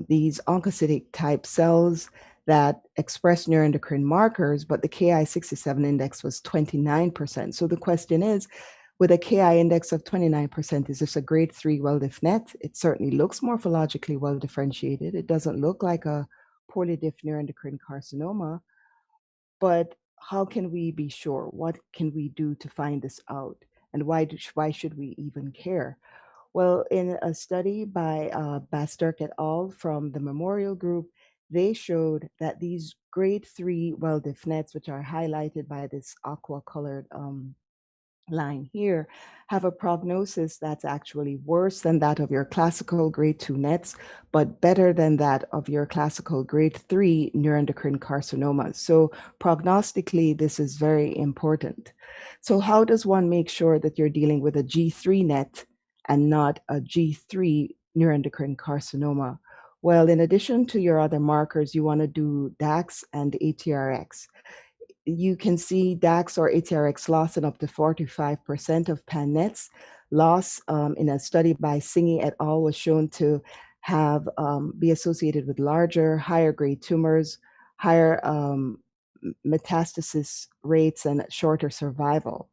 these oncocytic type cells that express neuroendocrine markers, but the Ki-67 index was 29%. So the question is, with a Ki index of 29%, is this a grade 3 well-diff net? It certainly looks morphologically well differentiated. It doesn't look like a poorly diff neuroendocrine carcinoma, but how can we be sure? What can we do to find this out? And why should we even care? Well, in a study by Basturk et al. From the Memorial Group, they showed that these grade 3 well-diff nets, which are highlighted by this aqua-colored line here, have a prognosis that's actually worse than that of your classical grade 2 nets, but better than that of your classical grade 3 neuroendocrine carcinomas. So prognostically, this is very important. So how does one make sure that you're dealing with a G3 net and not a G3 neuroendocrine carcinoma? Well, in addition to your other markers, you want to do DAX and ATRX. You can see DAX or ATRX loss in up to 45% of pan nets. Loss in a study by Singhi et al. Was shown to have be associated with larger, higher grade tumors, higher metastasis rates, and shorter survival.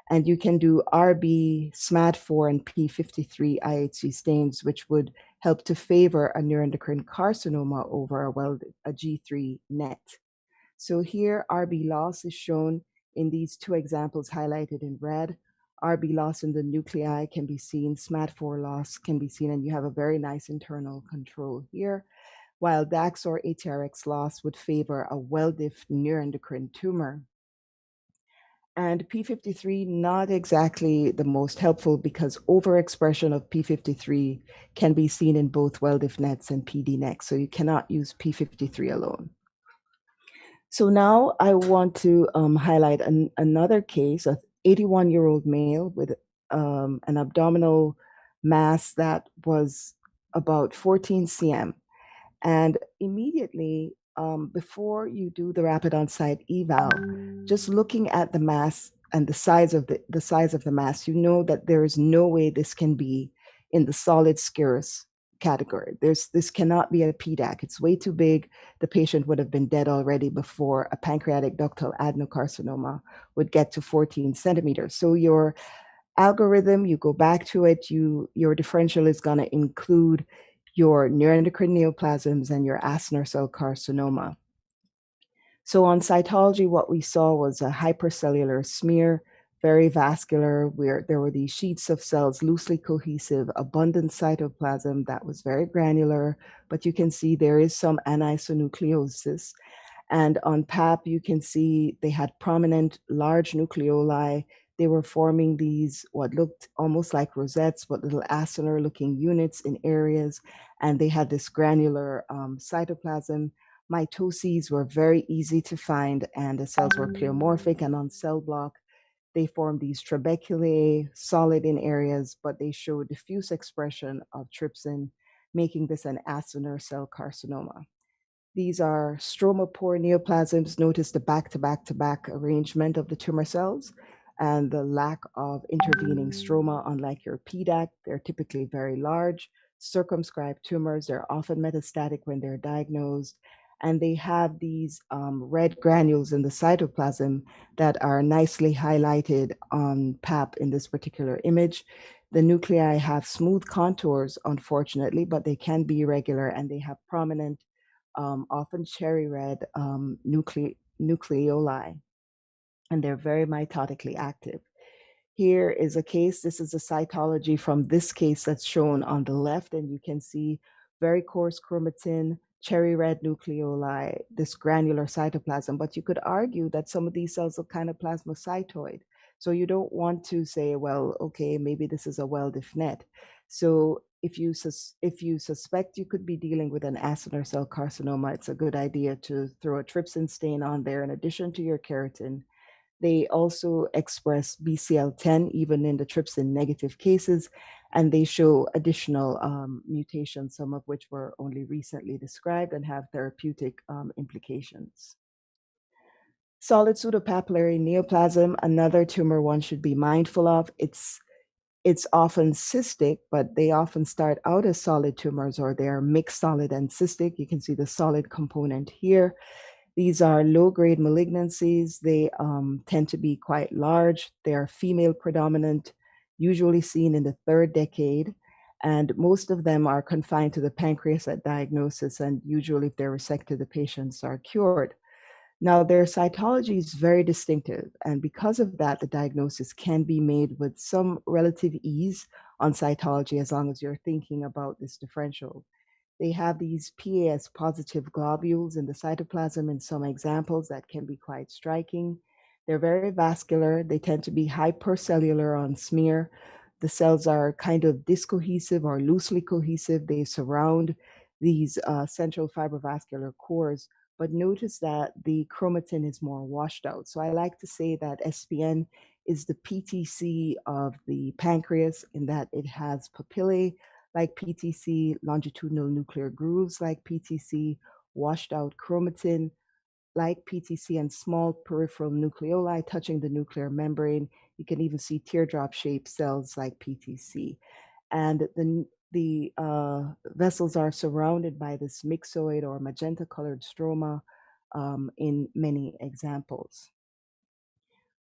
And you can do RB, SMAD4, and P53 IHC stains, which would help to favor a neuroendocrine carcinoma over a G3 net. So here, RB loss is shown in these two examples highlighted in red. RB loss in the nuclei can be seen, SMAD4 loss can be seen, and you have a very nice internal control here, while DAX or ATRX loss would favor a well-diff neuroendocrine tumor. And P53, not exactly the most helpful because overexpression of P53 can be seen in both well-diff nets and PD nets, so you cannot use P53 alone. So now I want to highlight another case, an 81-year-old male with an abdominal mass that was about 14 cm. And immediately before you do the rapid on-site eval, just looking at the mass and the size of the mass, you know that there is no way this can be in the solid serous category. This cannot be a PDAC. It's way too big. The patient would have been dead already before a pancreatic ductal adenocarcinoma would get to 14 centimeters. So your algorithm, you go back to it, your differential is going to include your neuroendocrine neoplasms and your acinar cell carcinoma. So on cytology, what we saw was a hypercellular smear, very vascular, where there were these sheets of cells, loosely cohesive, abundant cytoplasm that was very granular, but you can see there is some anisonucleosis. And on PAP, you can see they had prominent large nucleoli. They were forming these, what looked almost like rosettes, but little acinar looking units in areas. And they had this granular cytoplasm. Mitoses were very easy to find, and the cells were pleomorphic, and on cell block, they formed these trabeculae, solid in areas, but they show diffuse expression of trypsin, making this an acinar cell carcinoma. These are stroma-poor neoplasms. Notice the back-to-back-to-back arrangement of the tumor cells and the lack of intervening stroma, unlike your PDAC. They're typically very large, circumscribed tumors. They're often metastatic when they're diagnosed, And they have these red granules in the cytoplasm that are nicely highlighted on PAP in this particular image. The nuclei have smooth contours, unfortunately, but they can be irregular, and they have prominent, often cherry red nucleoli, and they're very mitotically active. Here is a case. This is a cytology from this case that's shown on the left, and you can see very coarse chromatin, cherry red nucleoli, this granular cytoplasm. But you could argue that some of these cells are kind of plasmacytoid. So you don't want to say, well, okay, maybe this is a well-diff net. So if you suspect you could be dealing with an acinar cell carcinoma, it's a good idea to throw a trypsin stain on there in addition to your keratin. They also express BCL10 even in the trypsin negative cases, and they show additional mutations, some of which were only recently described and have therapeutic implications. Solid pseudopapillary neoplasm, another tumor one should be mindful of. It's often cystic, but they often start out as solid tumors, or they are mixed solid and cystic. You can see the solid component here. These are low-grade malignancies. They tend to be quite large. They are female predominant, usually seen in the third decade, and most of them are confined to the pancreas at diagnosis, and usually if they're resected, the patients are cured. Now, their cytology is very distinctive, and because of that, the diagnosis can be made with some relative ease on cytology as long as you're thinking about this differential. They have these PAS positive globules in the cytoplasm in some examples that can be quite striking. They're very vascular. They tend to be hypercellular on smear. The cells are kind of discohesive or loosely cohesive. They surround these central fibrovascular cores. But notice that the chromatin is more washed out. So I like to say that SPN is the PTC of the pancreas in that it has papillae like PTC, longitudinal nuclear grooves like PTC, washed out chromatin like PTC, and small peripheral nucleoli touching the nuclear membrane. You can even see teardrop shaped cells like PTC. And the vessels are surrounded by this myxoid or magenta colored stroma in many examples.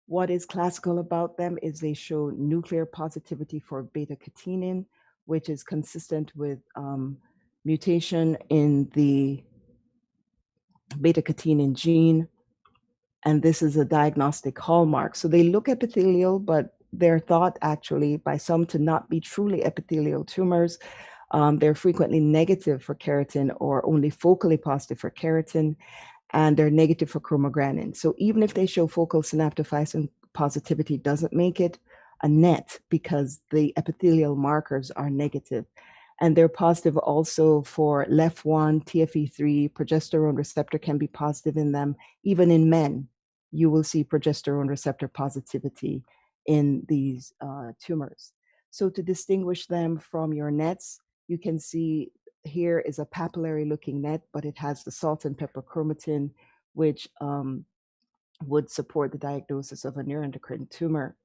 What is classical about them is they show nuclear positivity for beta-catenin, which is consistent with mutation in the beta-catenin gene. And this is a diagnostic hallmark. So they look epithelial, but they're thought actually by some to not be truly epithelial tumors. They're frequently negative for keratin or only focally positive for keratin, and they're negative for chromogranin. So even if they show focal synaptophysin positivity, doesn't make it a net because the epithelial markers are negative. And they're positive also for LEF1, TFE3, progesterone receptor can be positive in them. Even in men, you will see progesterone receptor positivity in these tumors. So to distinguish them from your nets, you can see here is a papillary looking net, but it has the salt and pepper chromatin, which would support the diagnosis of a neuroendocrine tumor.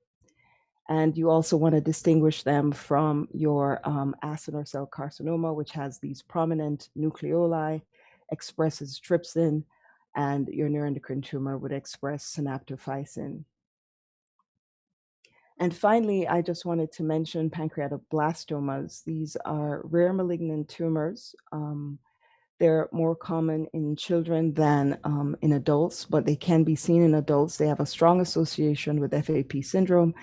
And you also want to distinguish them from your acinar cell carcinoma, which has these prominent nucleoli, expresses trypsin, and your neuroendocrine tumor would express synaptophysin. And finally, I just wanted to mention pancreatoblastomas. These are rare malignant tumors. They're more common in children than in adults, but they can be seen in adults. They have a strong association with FAP syndrome,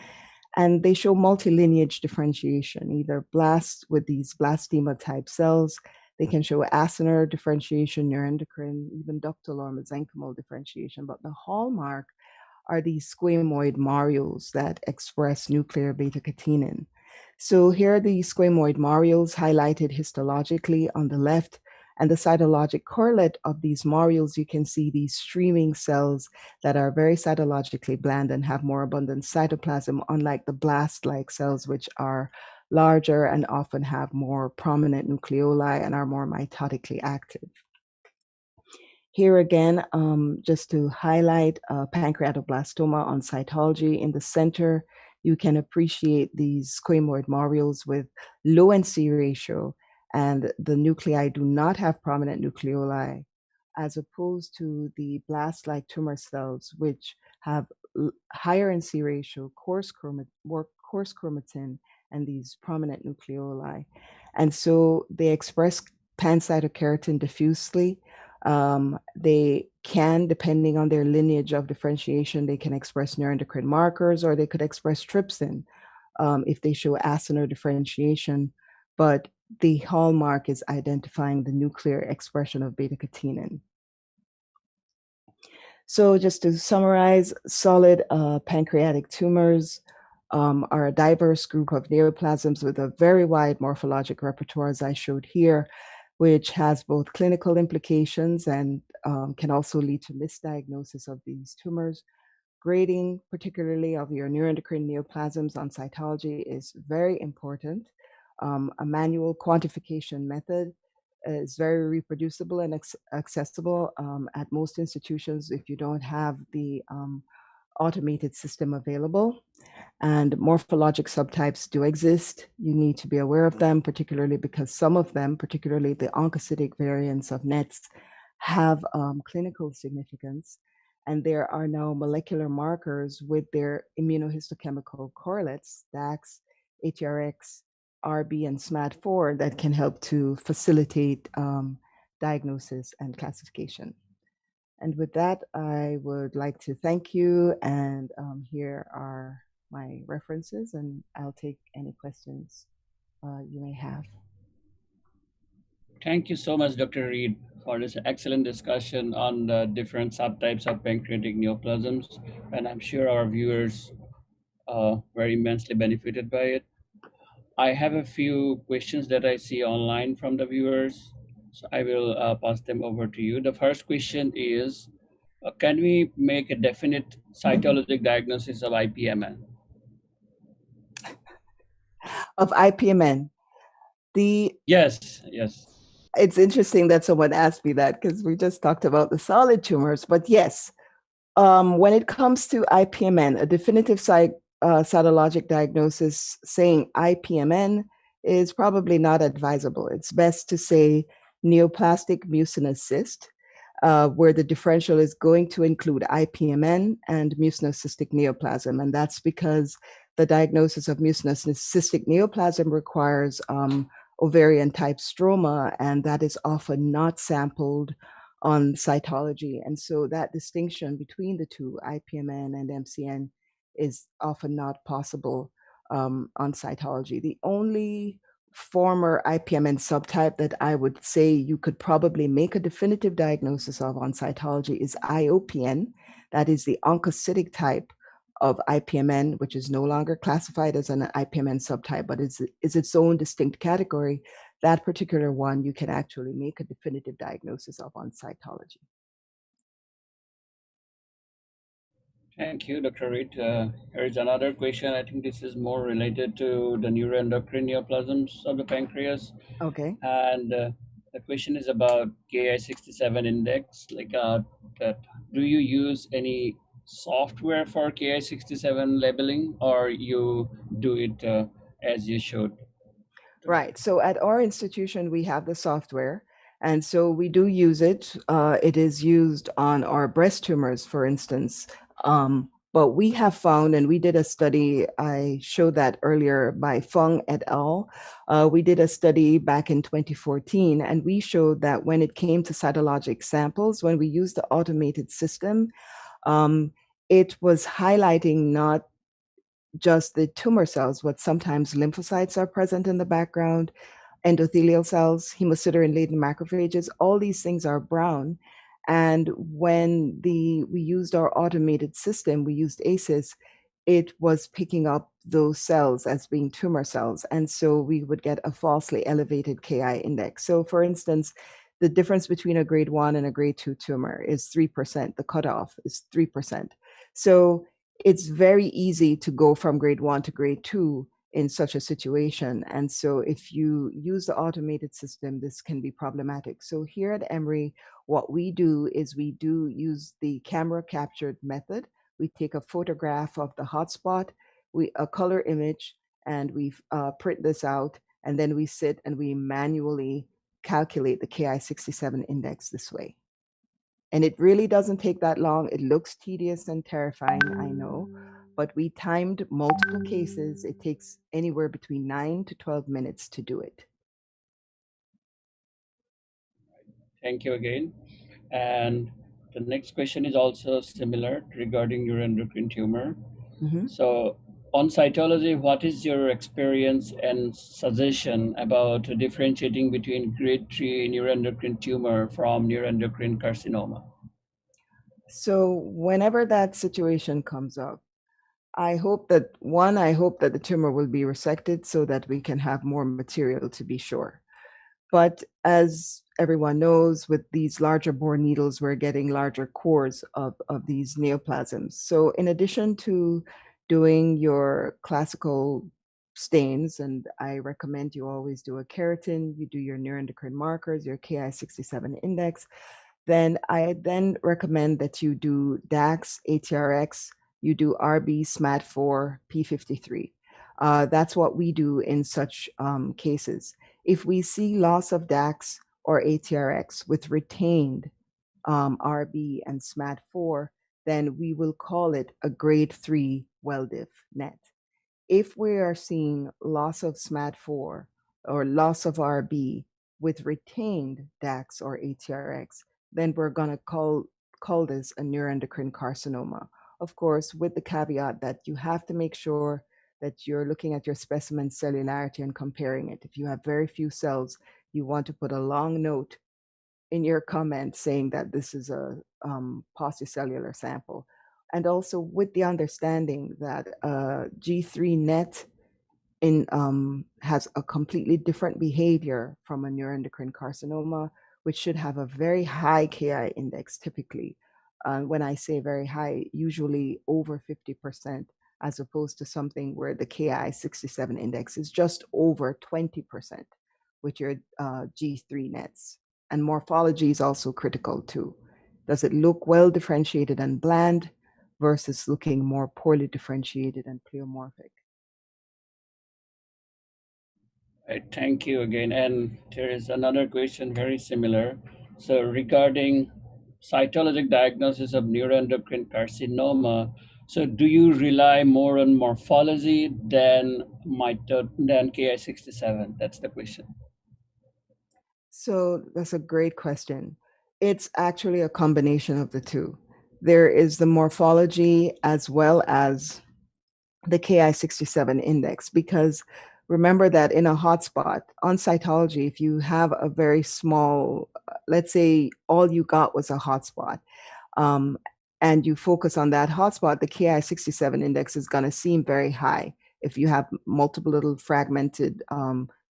and they show multilineage differentiation, either blasts with these blastema type cells. They can show acinar differentiation, neuroendocrine, even ductal or mesenchymal differentiation. But the hallmark are these squamoid marules that express nuclear beta-catenin. So here are the squamoid marules highlighted histologically on the left. And the cytologic correlate of these marules, you can see these streaming cells that are very cytologically bland and have more abundant cytoplasm, unlike the blast-like cells, which are larger and often have more prominent nucleoli and are more mitotically active. Here again, just to highlight pancreatoblastoma on cytology, in the center, you can appreciate these squamoid marules with low NC ratio, and the nuclei do not have prominent nucleoli. as opposed to the blast-like tumor cells, which have higher in C ratio, more coarse chromatin, and these prominent nucleoli. And so they express pancytokeratin diffusely. They can, depending on their lineage of differentiation, they can express neuroendocrine markers, or they could express trypsin if they show acinar differentiation. But the hallmark is identifying the nuclear expression of beta-catenin. So just to summarize, solid pancreatic tumors are a diverse group of neoplasms with a very wide morphologic repertoire, as I showed here, which has both clinical implications and can also lead to misdiagnosis of these tumors. Grading, particularly of your neuroendocrine neoplasms on cytology, is very important. A manual quantification method is very reproducible and accessible at most institutions if you don't have the automated system available. And morphologic subtypes do exist. You need to be aware of them, particularly because some of them, particularly the oncocytic variants of NETs, have clinical significance. And there are now molecular markers with their immunohistochemical correlates, DAX, ATRX, RB, and SMAD4, that can help to facilitate diagnosis and classification. And with that, I would like to thank you. And here are my references, and I'll take any questions you may have. Thank you so much, Dr. Reid, for this excellent discussion on the different subtypes of pancreatic neoplasms. And I'm sure our viewers very immensely benefited by it. I have a few questions that I see online from the viewers, so I will pass them over to you. The first question is, can we make a definite cytologic diagnosis of IPMN? Of IPMN, Yes. it's interesting that someone asked me that because we just talked about the solid tumors, but yes, when it comes to IPMN, a definitive cytologic diagnosis saying IPMN is probably not advisable. It's best to say neoplastic mucinous cyst, where the differential is going to include IPMN and mucinous cystic neoplasm. And that's because the diagnosis of mucinous cystic neoplasm requires ovarian type stroma, and that is often not sampled on cytology. And so that distinction between the two, IPMN and MCN, is often not possible on cytology. The only former IPMN subtype that I would say you could probably make a definitive diagnosis of on cytology is IOPN. That is the oncocytic type of IPMN, which is no longer classified as an IPMN subtype, but is its own distinct category. That particular one you can actually make a definitive diagnosis of on cytology. Thank you, Dr. Reid. Here is another question. I think this is more related to the neuroendocrine neoplasms of the pancreas. Okay. And the question is about Ki67 index. That, do you use any software for Ki67 labeling, or you do it as you showed? Right. So at our institution, we have the software. And so we do use it. It is used on our breast tumors, for instance. But we have found, and we did a study, I showed that earlier by Feng et al. We did a study back in 2014, and we showed that when it came to cytologic samples, when we used the automated system, it was highlighting not just the tumor cells, but sometimes lymphocytes are present in the background, endothelial cells, hemosiderin-laden macrophages, all these things are brown. And when we used our automated system, we used ACES, it was picking up those cells as being tumor cells. And so we would get a falsely elevated Ki index. So for instance, the difference between a grade 1 and a grade 2 tumor is 3%. The cutoff is 3%. So it's very easy to go from grade 1 to grade 2 in such a situation. And so if you use the automated system, this can be problematic. So here at Emory, what we do is we do use the camera captured method. We take a photograph of the hotspot, a color image, and we print this out, and then we sit and we manually calculate the Ki67 index this way. And it really doesn't take that long. It looks tedious and terrifying, I know, but we timed multiple cases. It takes anywhere between 9 to 12 minutes to do it. Thank you again. And the next question is also similar regarding neuroendocrine tumor. Mm-hmm. So, on cytology, what is your experience and suggestion about differentiating between grade 3 neuroendocrine tumor from neuroendocrine carcinoma? So, whenever that situation comes up, I hope that the tumor will be resected so that we can have more material to be sure. But as everyone knows, with these larger bore needles, we're getting larger cores of these neoplasms. So in addition to doing your classical stains, and I recommend you always do a keratin, you do your neuroendocrine markers, your Ki67 index, then I then recommend that you do DAX, ATRX, you do RB, SMAD4, P53. That's what we do in such cases. If we see loss of DAX or ATRX with retained RB and SMAD4, then we will call it a grade 3 well-diff net. If we are seeing loss of SMAD4 or loss of RB with retained DAX or ATRX, then we're going to call this a neuroendocrine carcinoma. Of course, with the caveat that you have to make sure that you're looking at your specimen cellularity and comparing it. If you have very few cells, you want to put a long note in your comment saying that this is a paucicellular sample. And also with the understanding that G3 net has a completely different behavior from a neuroendocrine carcinoma, which should have a very high Ki index typically. When I say very high, usually over 50%, as opposed to something where the Ki67 index is just over 20% with your G3 nets. And morphology is also critical too. Does it look well differentiated and bland versus looking more poorly differentiated and pleomorphic? Right, thank you again. And there is another question very similar. So, regarding cytologic diagnosis of neuroendocrine carcinoma, so do you rely more on morphology than than Ki67? That's the question. So that's a great question. It's actually a combination of the two. There is the morphology as well as the Ki67 index, because remember that in a hotspot on cytology, if you have a very small, let's say all you got was a hotspot, um, and you focus on that hotspot, the Ki67 index is going to seem very high if you have multiple little fragmented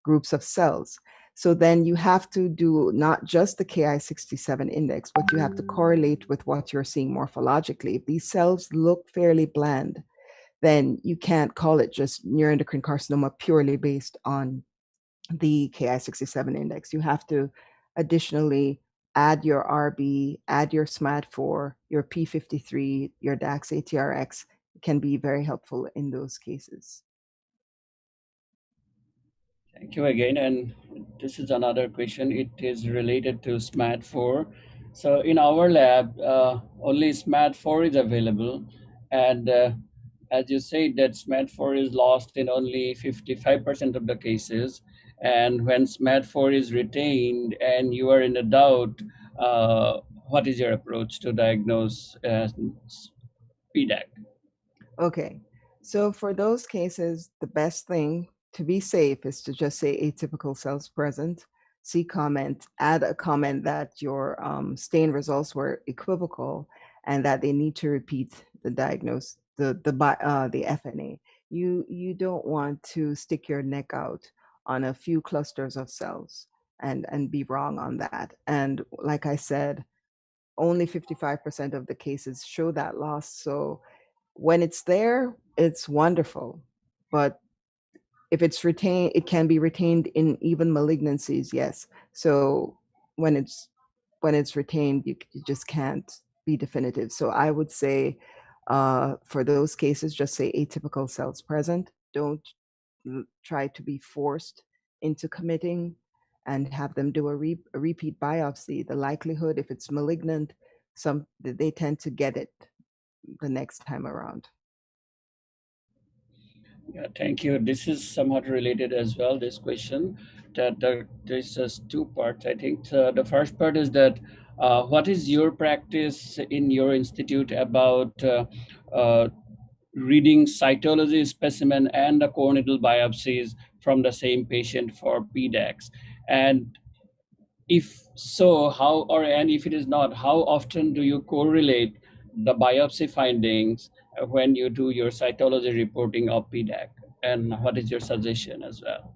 groups of cells. So then you have to do not just the Ki67 index, but you have to correlate with what you're seeing morphologically. If these cells look fairly bland, then you can't call it just neuroendocrine carcinoma purely based on the Ki67 index. You have to additionally add your RB, add your SMAD4, your P53, your DAX ATRX can be very helpful in those cases. Thank you again. And this is another question. It is related to SMAD4. So in our lab, only SMAD4 is available. And as you said, that SMAD4 is lost in only 55% of the cases. And when SMAD4 is retained and you are in a doubt, what is your approach to diagnose PDAC? Okay, so for those cases, the best thing to be safe is to just say atypical cells present, see comment, add a comment that your stain results were equivocal and that they need to repeat the diagnose, the FNA. You don't want to stick your neck out on a few clusters of cells and be wrong on that. And like I said, only 55% of the cases show that loss. So when it's there, it's wonderful. But if it's retained, it can be retained in even malignancies, yes. So when it's retained, you just can't be definitive. So I would say for those cases, just say atypical cells present. Don't try to be forced into committing and have them do a repeat biopsy. The likelihood, if it's malignant, they tend to get it the next time around. Yeah, thank you. This is somewhat related as well, this question. There's just two parts, I think. The first part is that what is your practice in your institute about uh, reading cytology specimen and the core-needle biopsies from the same patient for PDACs? And if so, how, or and if it is not, how often do you correlate the biopsy findings when you do your cytology reporting of PDAC? And what is your suggestion as well?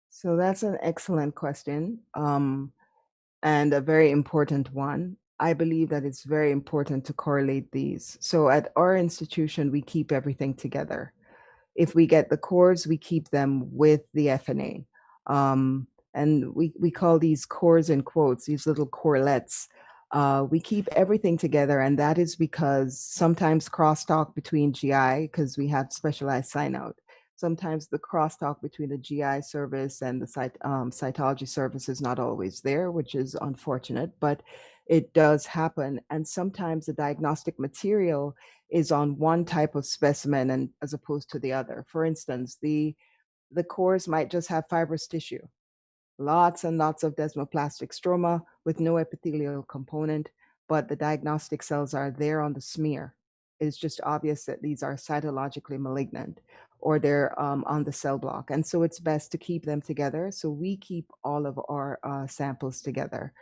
So that's an excellent question, and a very important one. I believe that it's very important to correlate these. So at our institution, we keep everything together. If we get the cores, we keep them with the FNA. And we call these cores in quotes, these little corelets. We keep everything together, and that is because sometimes crosstalk between GI, because we have specialized sign out. Sometimes the crosstalk between the GI service and the cytology service is not always there, which is unfortunate, but it does happen. And sometimes the diagnostic material is on one type of specimen and as opposed to the other. For instance, the cores might just have fibrous tissue, lots and lots of desmoplastic stroma with no epithelial component, but the diagnostic cells are there on the smear. It's just obvious that these are cytologically malignant or they're on the cell block. And so it's best to keep them together. So we keep all of our samples together.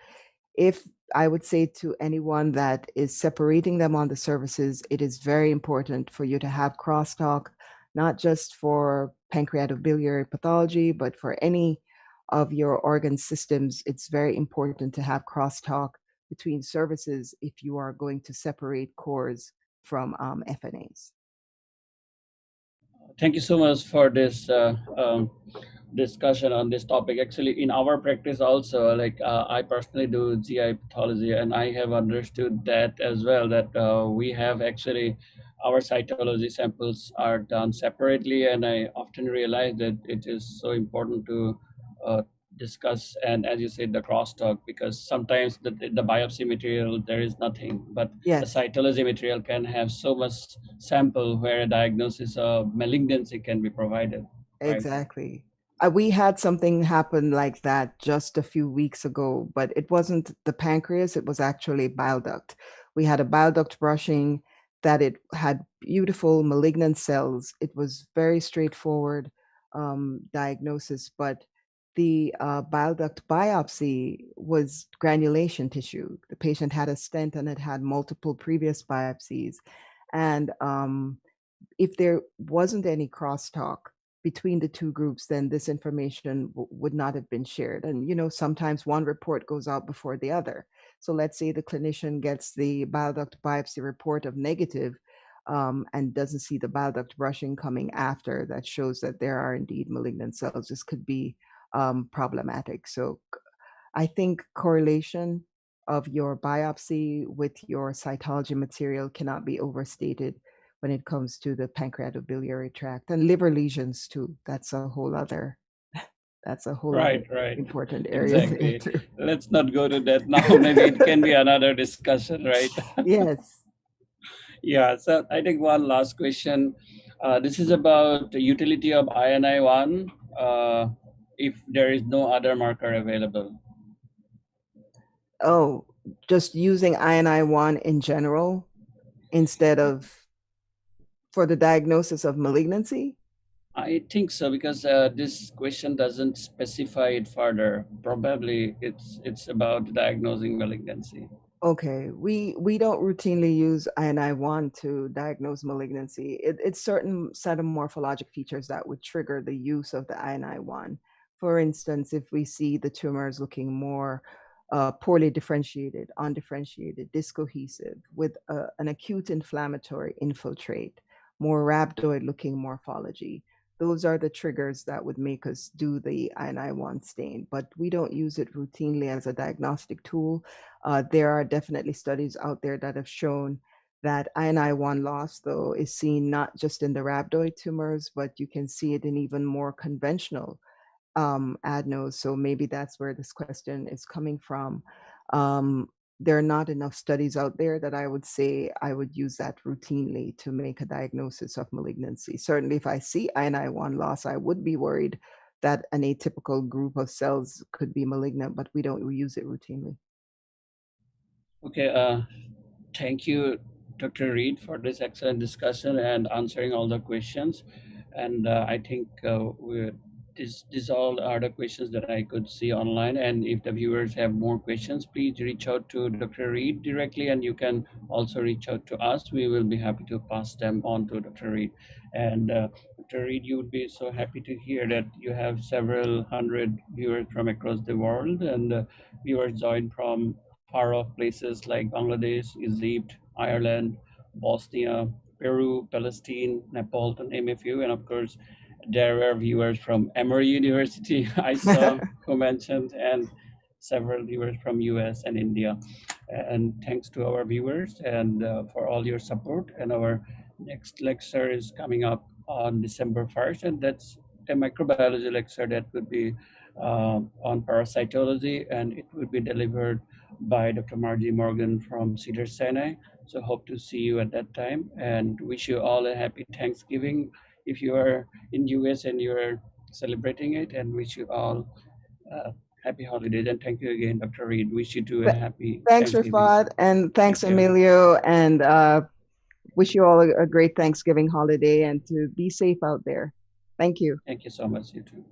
If I would say to anyone that is separating them on the services, it is very important for you to have crosstalk, not just for pancreatobiliary pathology, but for any of your organ systems. It's very important to have crosstalk between services if you are going to separate cores from FNAs. Thank you so much for this discussion on this topic. Actually, in our practice also, like I personally do GI pathology, and I have understood that as well, that we have actually our cytology samples are done separately, and I often realize that it is so important to uh, discuss, and as you said, the crosstalk, because sometimes the biopsy material, there is nothing, but the Yes. cytology material can have so much sample where a diagnosis of malignancy can be provided, right? Exactly. We had something happen like that just a few weeks ago, but it wasn't the pancreas, it was actually bile duct. We had a bile duct brushing that it had beautiful malignant cells. It was very straightforward diagnosis, but the bile duct biopsy was granulation tissue. The patient had a stent and it had multiple previous biopsies. And if there wasn't any crosstalk between the two groups, then this information would not have been shared. And, sometimes one report goes out before the other. So let's say the clinician gets the bile duct biopsy report of negative and doesn't see the bile duct brushing coming after that shows that there are indeed malignant cells. This could be problematic. So I think correlation of your biopsy with your cytology material cannot be overstated when it comes to the pancreatobiliary tract and liver lesions too. That's a whole other Right, right. important area there Exactly. too. Let's not go to that now. Maybe it can be another discussion, right? Yes. Yeah, so I think one last question. This is about the utility of INI1 if there is no other marker available. Oh, just using INI1 in general instead of for the diagnosis of malignancy. I think so, because this question doesn't specify it further. Probably it's about diagnosing malignancy. Okay, we don't routinely use INI1 to diagnose malignancy. It's certain set of morphologic features that would trigger the use of the INI1. For instance, if we see the tumors looking more poorly differentiated, undifferentiated, discohesive, with an acute inflammatory infiltrate, more rhabdoid-looking morphology, those are the triggers that would make us do the INI1 stain. But we don't use it routinely as a diagnostic tool. There are definitely studies out there that have shown that INI1 loss, though, is seen not just in the rhabdoid tumors, but you can see it in even more conventional adenos. So maybe that's where this question is coming from. Um, there are not enough studies out there that I would say I would use that routinely to make a diagnosis of malignancy. Certainly, if I see INI1 loss, I would be worried that an atypical group of cells could be malignant, but we don't use it routinely. Okay, thank you, Dr. Reid, for this excellent discussion and answering all the questions. And I think these all are the questions that I could see online. And if the viewers have more questions, please reach out to Dr. Reid directly, and you can also reach out to us. We will be happy to pass them on to Dr. Reid. And Dr. Reid, you would be so happy to hear that you have several hundred viewers from across the world, and viewers join from far off places like Bangladesh, Egypt, Ireland, Bosnia, Peru, Palestine, Nepal, to name a few. And of course, there were viewers from Emory University, I saw, who mentioned, and several viewers from US and India. And thanks to our viewers and for all your support. And our next lecture is coming up on December 1st, and that's a microbiology lecture that would be on parasitology, and it would be delivered by Dr. Margie Morgan from Cedar Sinai. So hope to see you at that time, and wish you all a happy Thanksgiving if you are in US and you are celebrating it, and wish you all happy holidays. And thank you again, Dr. Reid. Wish you too a happy Thanks, Thanksgiving. Rafat, and thanks, Thank you. Emilio, and wish you all a great Thanksgiving holiday and to be safe out there. Thank you. Thank you so much, you too.